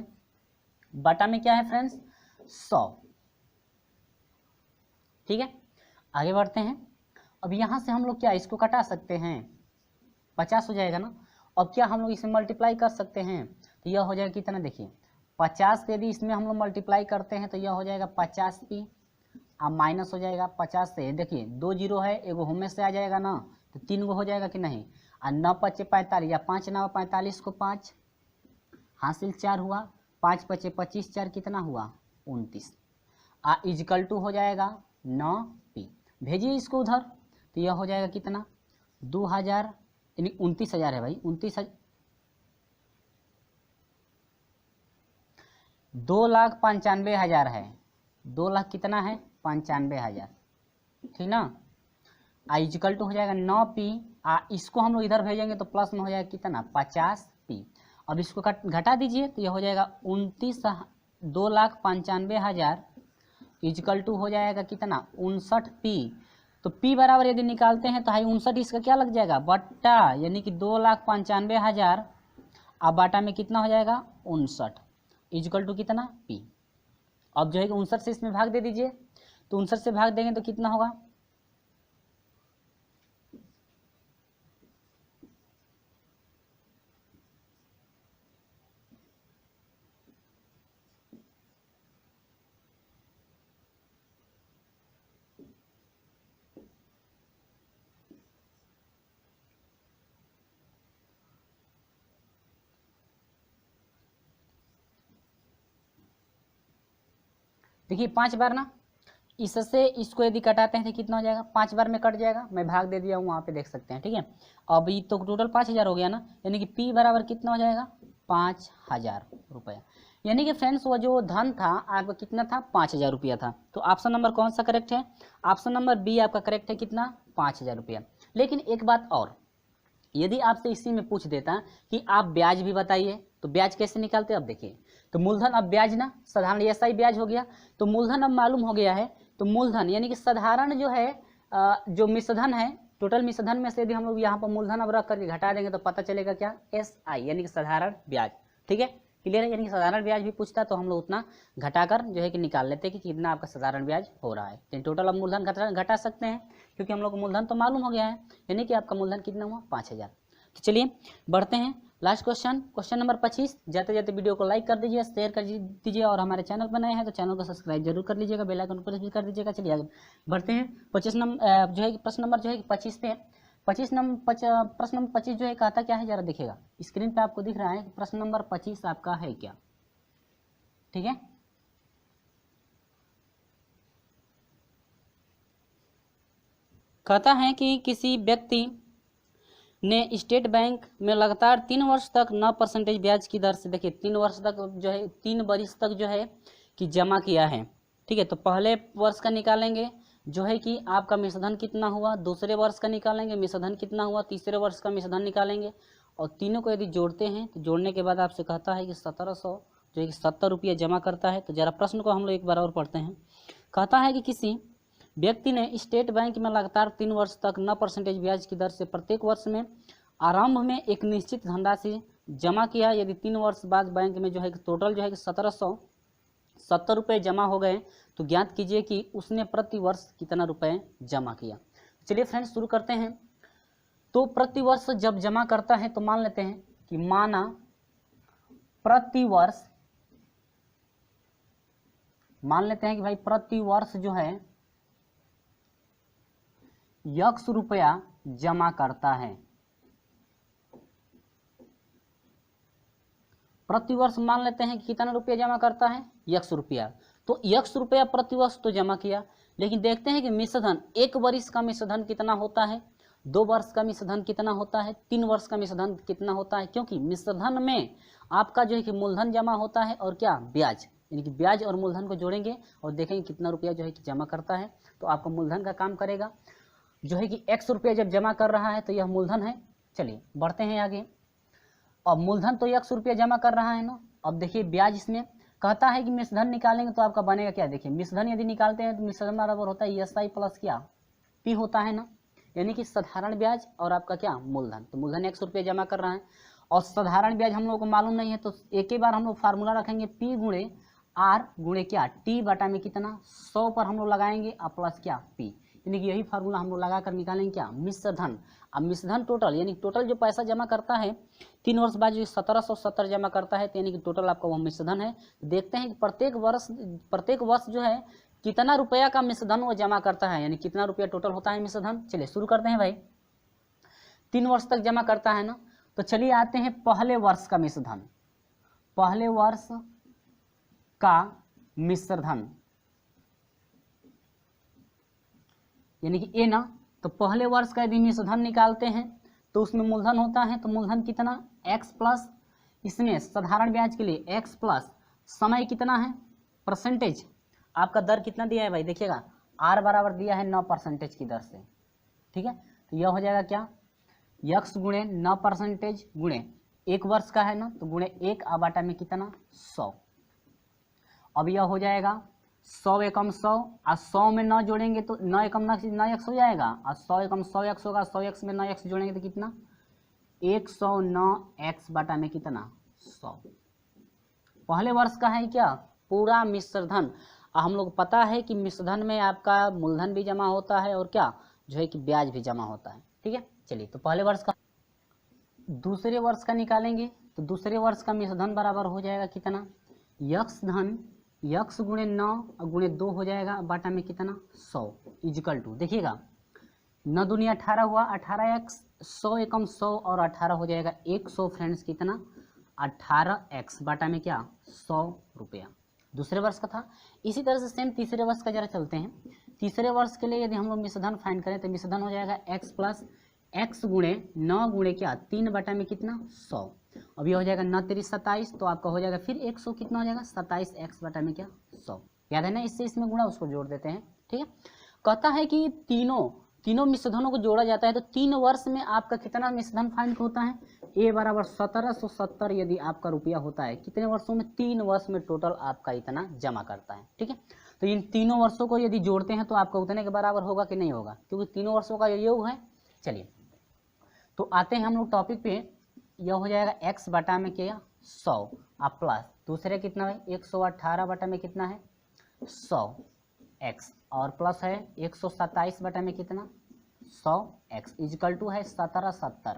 बटा में क्या है फ्रेंड्स 100। ठीक है, आगे बढ़ते हैं। अब यहां से हम लोग क्या इसको कटा सकते हैं, 50 हो जाएगा ना। अब क्या हम लोग इसे मल्टीप्लाई कर सकते हैं, तो यह हो जाएगा कितना, देखिए 50 से यदि इसमें हम लोग मल्टीप्लाई करते हैं तो यह हो जाएगा 50p, अब माइनस हो जाएगा 50 से, देखिए 2 जीरो है, एगो होमे से आ जाएगा ना, तो 3 गो हो जाएगा कि नहीं, और 9 पचे 45 या 5 9 45 को 5 हासिल 4 हुआ, 5 पचे 25 4 कितना हुआ 29, इजकल टू हो जाएगा 9p। भेजिए इसको उधर, तो यह हो जाएगा कितना 2000, यानी 29,000 है भाई, 29,000, 2,95,000 है, 2 लाख कितना है 95,000, ठीक ना। इजकल टू हो जाएगा 9p, इसको हम लोग इधर भेजेंगे तो प्लस में हो जाएगा कितना 50p। अब इसको घटा दीजिए तो यह हो जाएगा 2,95,000 इजकल टू हो जाएगा कितना 59p। तो p बराबर यदि निकालते हैं तो हाई 59, इसका क्या लग जाएगा बट्टा, यानी कि 2,95,000, अब बाटा में कितना हो जाएगा 59 इजकल टू कितना p। अब जो है कि 59 से इसमें भाग दे दीजिए, तो 59 से भाग देंगे तो कितना होगा, देखिए 5 बार ना, इससे इसको यदि कटाते हैं तो कितना हो जाएगा, 5 बार में कट जाएगा, मैं भाग दे दिया हूँ वहाँ पे देख सकते हैं, ठीक है। अब ये तो टोटल 5,000 हो गया ना, यानी कि p बराबर कितना हो जाएगा 5,000 रुपया, यानी कि फ्रेंड्स वो जो धन था आपका कितना था 5,000 रुपया था। तो ऑप्शन नंबर कौन सा करेक्ट है, ऑप्शन नंबर बी आपका करेक्ट है, कितना 5,000 रुपया। लेकिन एक बात और, यदि आपसे इसी में पूछ देता कि आप ब्याज भी बताइए, तो ब्याज कैसे निकालते हैं, अब देखिए, तो मूलधन अब ब्याज ना, साधारण एसआई ब्याज हो गया, तो मूलधन अब मालूम हो गया है, तो मूलधन यानी कि साधारण जो है जो मिश्रधन है, टोटल मिश्रधन में से यदि हम लोग यहाँ पर मूलधन अब रख करके घटा देंगे तो पता चलेगा क्या एसआई, यानी कि साधारण ब्याज, ठीक है, क्लियर है। यानी कि साधारण ब्याज भी पूछता तो हम लोग उतना घटाकर जो है कि निकाल लेते हैं कि कितना आपका साधारण ब्याज हो रहा है। तो टोटल अब मूलधन घटा सकते हैं, क्योंकि हम लोग को मूलधन तो मालूम हो गया है, यानी कि आपका मूलधन कितना हुआ 5,000। तो चलिए बढ़ते हैं लास्ट क्वेश्चन, क्वेश्चन नंबर 25। जाते जाते वीडियो को लाइक कर दीजिए, शेयर कर दीजिए, और हमारे चैनल पर नए हैं तो चैनल को सब्सक्राइब जरूर कर लीजिएगा, बेल आइकन प्रेस भी कर दीजिएगा। चलिए आगे बढ़ते हैं। 25 नंबर जो है प्रश्न नंबर जो है 25 पे, 25 नंबर प्रश्न नंबर 25 जो है कहता क्या है, जरा देखिएगा स्क्रीन पे आपको दिख रहा है प्रश्न नंबर 25 आपका है क्या, ठीक है। कहता है कि किसी व्यक्ति ने स्टेट बैंक में लगातार 3 वर्ष तक 9% ब्याज की दर से, देखिए 3 वर्ष तक जो है 3 वर्ष तक जो है कि जमा किया है, ठीक है। तो पहले वर्ष का निकालेंगे जो है कि आपका मिश्रधन कितना हुआ, दूसरे वर्ष का निकालेंगे मिश्रधन कितना हुआ, तीसरे वर्ष का मिश्रधन निकालेंगे, और तीनों को यदि जोड़ते हैं तो जोड़ने के बाद आपसे कहता है कि 1700 जो है कि 70 रुपये जमा करता है। तो जरा प्रश्न को हम लोग एक बार और पढ़ते हैं। कहता है कि किसी व्यक्ति ने स्टेट बैंक में लगातार 3 वर्ष तक 9% ब्याज की दर से प्रत्येक वर्ष में आरंभ में एक निश्चित धनराशि जमा किया। यदि 3 वर्ष बाद बैंक में जो है टोटल जो है कि 1770 रुपये जमा हो गए, तो ज्ञात कीजिए कि उसने प्रति वर्ष कितना रुपए जमा किया। चलिए फ्रेंड्स शुरू करते हैं। तो प्रति वर्ष जब जमा करता है तो मान लेते हैं कि माना प्रति वर्ष, मान लेते हैं कि भाई प्रति वर्ष जो है x रुपया जमा करता है, प्रति वर्ष मान लेते हैं कि कितना रुपया जमा करता है x रुपया। तो x रुपया प्रति वर्ष तो जमा किया, लेकिन देखते हैं कि मिश्रधन 1 वर्ष का मिश्रधन कितना होता है, 2 वर्ष का मिश्रधन कितना होता है, 3 वर्ष का मिश्रधन कितना होता है। क्योंकि मिश्रधन में आपका जो है कि मूलधन जमा होता है और क्या ब्याज, यानी कि ब्याज और मूलधन को जोड़ेंगे और देखेंगे कितना रुपया जो है कि जमा करता है, तो आपका मूलधन का काम करेगा। जो है कि x रुपया जब जमा कर रहा है तो यह मूलधन है। चलिए बढ़ते हैं आगे। अब मूलधन तो x रुपया जमा कर रहा है ना, अब देखिए ब्याज इसमें कहता है कि मिश्रधन निकालेंगे तो आपका बनेगा क्या, देखिए मिश्रधन यदि निकालते हैं तो मिश्रधन बराबर होता है एसआई प्लस क्या p होता है ना, यानी कि साधारण ब्याज और आपका क्या मूलधन। तो मूलधन x रुपया जमा कर रहा है और साधारण ब्याज हम लोग को मालूम नहीं है, तो एक ही बार हम लोग फार्मूला रखेंगे p गुणे r गुणे क्या t बटा में कितना 100 पर हम लोग लगाएंगे और प्लस क्या p, यानी कि यही फार्मूला हम लोग लगा कर निकालेंगे क्या, मिश्र धन। अब मिश्र धन टोटल यानी टोटल जो पैसा जमा करता है 3 वर्ष बाद जो 1770 जमा करता है, तो यानी कि टोटल आपका वो मिश्र धन है। देखते हैं कि प्रत्येक वर्ष जो है कितना रुपया का मिश्र धन वो जमा करता है, यानी कितना रुपया टोटल होता है मिश्र धन। चलिए शुरू करते हैं भाई। 3 वर्ष तक जमा करता है ना, तो चलिए आते हैं पहले वर्ष का मिश्र धन। पहले वर्ष का मिश्र धन यानी कि ए ना, तो पहले वर्ष का यदि मिश्र धन निकालते हैं तो उसमें मूलधन होता है, तो मूलधन कितना x प्लस, इसमें साधारण ब्याज के लिए x प्लस समय कितना है परसेंटेज, आपका दर कितना दिया है भाई, देखिएगा r बराबर दिया है 9% की दर से, ठीक है। तो यह हो जाएगा क्या, x गुणे 9% गुणे 1 वर्ष का है ना, तो गुणे 1 आबाटा में कितना 100। अब यह हो जाएगा 100 एकम 100, और 100 में 9 जोड़ेंगे तो 9 एकम 9x हो जाएगा, और 100 एकम 100x होगा, 100x में 9x जोड़ेंगे तो कितना 109x बटा में कितना 100। पहले वर्ष का है क्या पूरा मिश्र धन। हम लोग पता है कि मिश्र धन में आपका मूलधन भी जमा होता है और क्या जो है कि ब्याज भी जमा होता है, ठीक है। चलिए तो पहले वर्ष का। दूसरे वर्ष का निकालेंगे तो दूसरे वर्ष का मिश्र धन बराबर हो जाएगा कितना, यक्स धन यक्स गुणे 9 और गुणे 2 हो जाएगा, बाटा में कितना 100 इजिकल टू, देखिएगा 9 दूनी 18 हुआ, 18x 100 एकम 100 और 18 हो जाएगा 100 फ्रेंड्स, कितना 18x बाटा में क्या 100 रुपया। दूसरे वर्ष का था। इसी तरह से सेम तीसरे वर्ष का जरा चलते हैं। तीसरे वर्ष के लिए यदि हम लोग मिश्र धन फाइंड करें तो मिश्र धन हो जाएगा x प्लस x गुणे 9 गुणे क्या 3 बटा में कितना 100। अब ये हो जाएगा 9 3 27, तो आपका हो जाएगा फिर 100 कितना हो जाएगा 27x बटा में क्या 100। याद है ना, इससे इसमें गुणा उसको जोड़ देते हैं, ठीक है। कहता है कि तीनों मिश्र धनों को जोड़ा जाता है तो 3 वर्ष में आपका कितना मिश्र धन फाइंड होता है, ए बराबर 1770 यदि आपका रुपया होता है, कितने वर्षों में 3 वर्ष में टोटल आपका इतना जमा करता है, ठीक है। तो इन तीनों वर्षों को यदि जोड़ते हैं तो आपका उतने के बराबर होगा कि नहीं होगा, क्योंकि तीनों वर्षों का योग है। चलिए तो आते हैं हम लोग टॉपिक पे। यह हो जाएगा x बटा में क्या 100 आप प्लस दूसरे कितना है 118 बटा में कितना है 100x और प्लस है 127 बटा में कितना 100x इजकल टू है 1770,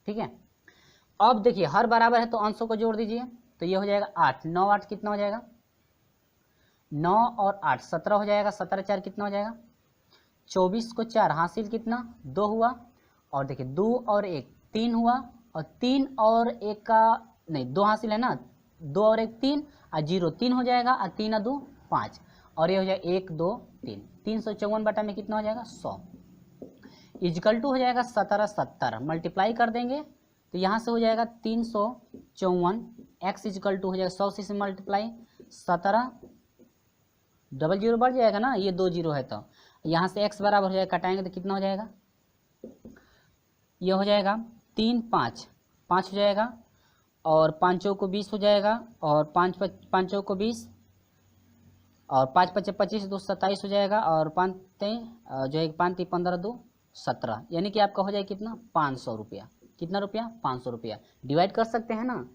ठीक है। अब देखिए हर बराबर है तो अंशों को जोड़ दीजिए, तो ये हो जाएगा 8 9 8 कितना हो जाएगा 9 और 8 17 हो जाएगा, 17 4 कितना हो जाएगा 24 को 4 हासिल कितना 2 हुआ, और देखिए 2 और 1 3 हुआ, और 3 और 1 का नहीं 2 हासिल है ना, 2 और 1 3 और 0 3 हो जाएगा, और 3 और 2 5, और ये हो जाएगा 1 2 3 354 बटा में कितना हो जाएगा 100 इजकल टू हो जाएगा 1770 मल्टीप्लाई कर देंगे तो यहाँ से हो जाएगा 354 x इजकल टू हो जाएगा 100 से मल्टीप्लाई 17 डबल जीरो बढ़ जाएगा ना, ये 2 जीरो है, तो यहाँ से x बराबर हो जाएगा, कटाएंगे तो कितना हो जाएगा, ये हो जाएगा 3 5 5 हो जाएगा, और 5 को 20 हो जाएगा, और 5 को 20, और 5 5 25 2 27 हो जाएगा, और 5 जो है 5 3 15 2 17, यानी कि आपका हो जाएगा कितना 500 रुपया। कितना रुपया 500 रुपया। डिवाइड कर सकते हैं ना,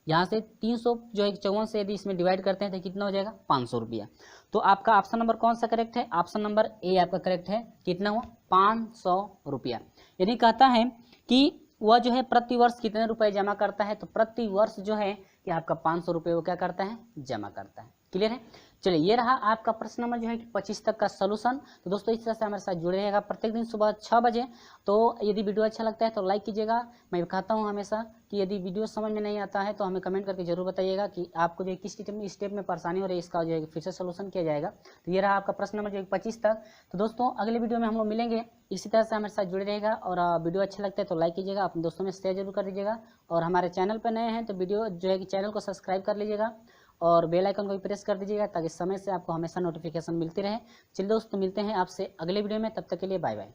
यहाँ से 300 जो है 54 से यदि इसमें डिवाइड करते हैं तो कितना हो जाएगा 500 रुपया। तो आपका ऑप्शन नंबर कौन सा करेक्ट है, ऑप्शन नंबर ए आपका करेक्ट है। कितना हुआ 500 रुपया। यदि कहता है कि वह जो है प्रति वर्ष कितने रुपए जमा करता है, तो प्रति वर्ष जो है कि आपका 500 रुपये वो क्या करता है जमा करता है। क्लियर है। चलिए ये रहा आपका प्रश्न नंबर जो है कि 25 तक का सोल्यूशन। तो दोस्तों इस तरह से हमारे साथ जुड़े रहेगा प्रत्येक दिन सुबह 6 बजे। तो यदि वीडियो अच्छा लगता है तो लाइक कीजिएगा। मैं कहता हूँ हमेशा कि यदि वीडियो समझ में नहीं आता है तो हमें कमेंट करके जरूर बताइएगा कि आपको जो किस स्टेप में परेशानी हो रही है, इसका जो है फिर से सोल्यूशन किया जाएगा। तो ये रहा आपका प्रश्न नंबर जो है 25 तक। तो दोस्तों अगले वीडियो में हम लोग मिलेंगे। इसी तरह से हमारे साथ जुड़े रहेगा, और वीडियो अच्छा लगता है तो लाइक कीजिएगा, अपने दोस्तों में शेयर जरूर कर दीजिएगा, और हमारे चैनल पर नए हैं तो वीडियो जो है कि चैनल को सब्सक्राइब कर लीजिएगा और बेल आइकन को भी प्रेस कर दीजिएगा ताकि समय से आपको हमेशा नोटिफिकेशन मिलती रहे। चलिए दोस्तों मिलते हैं आपसे अगले वीडियो में, तब तक के लिए बाय बाय।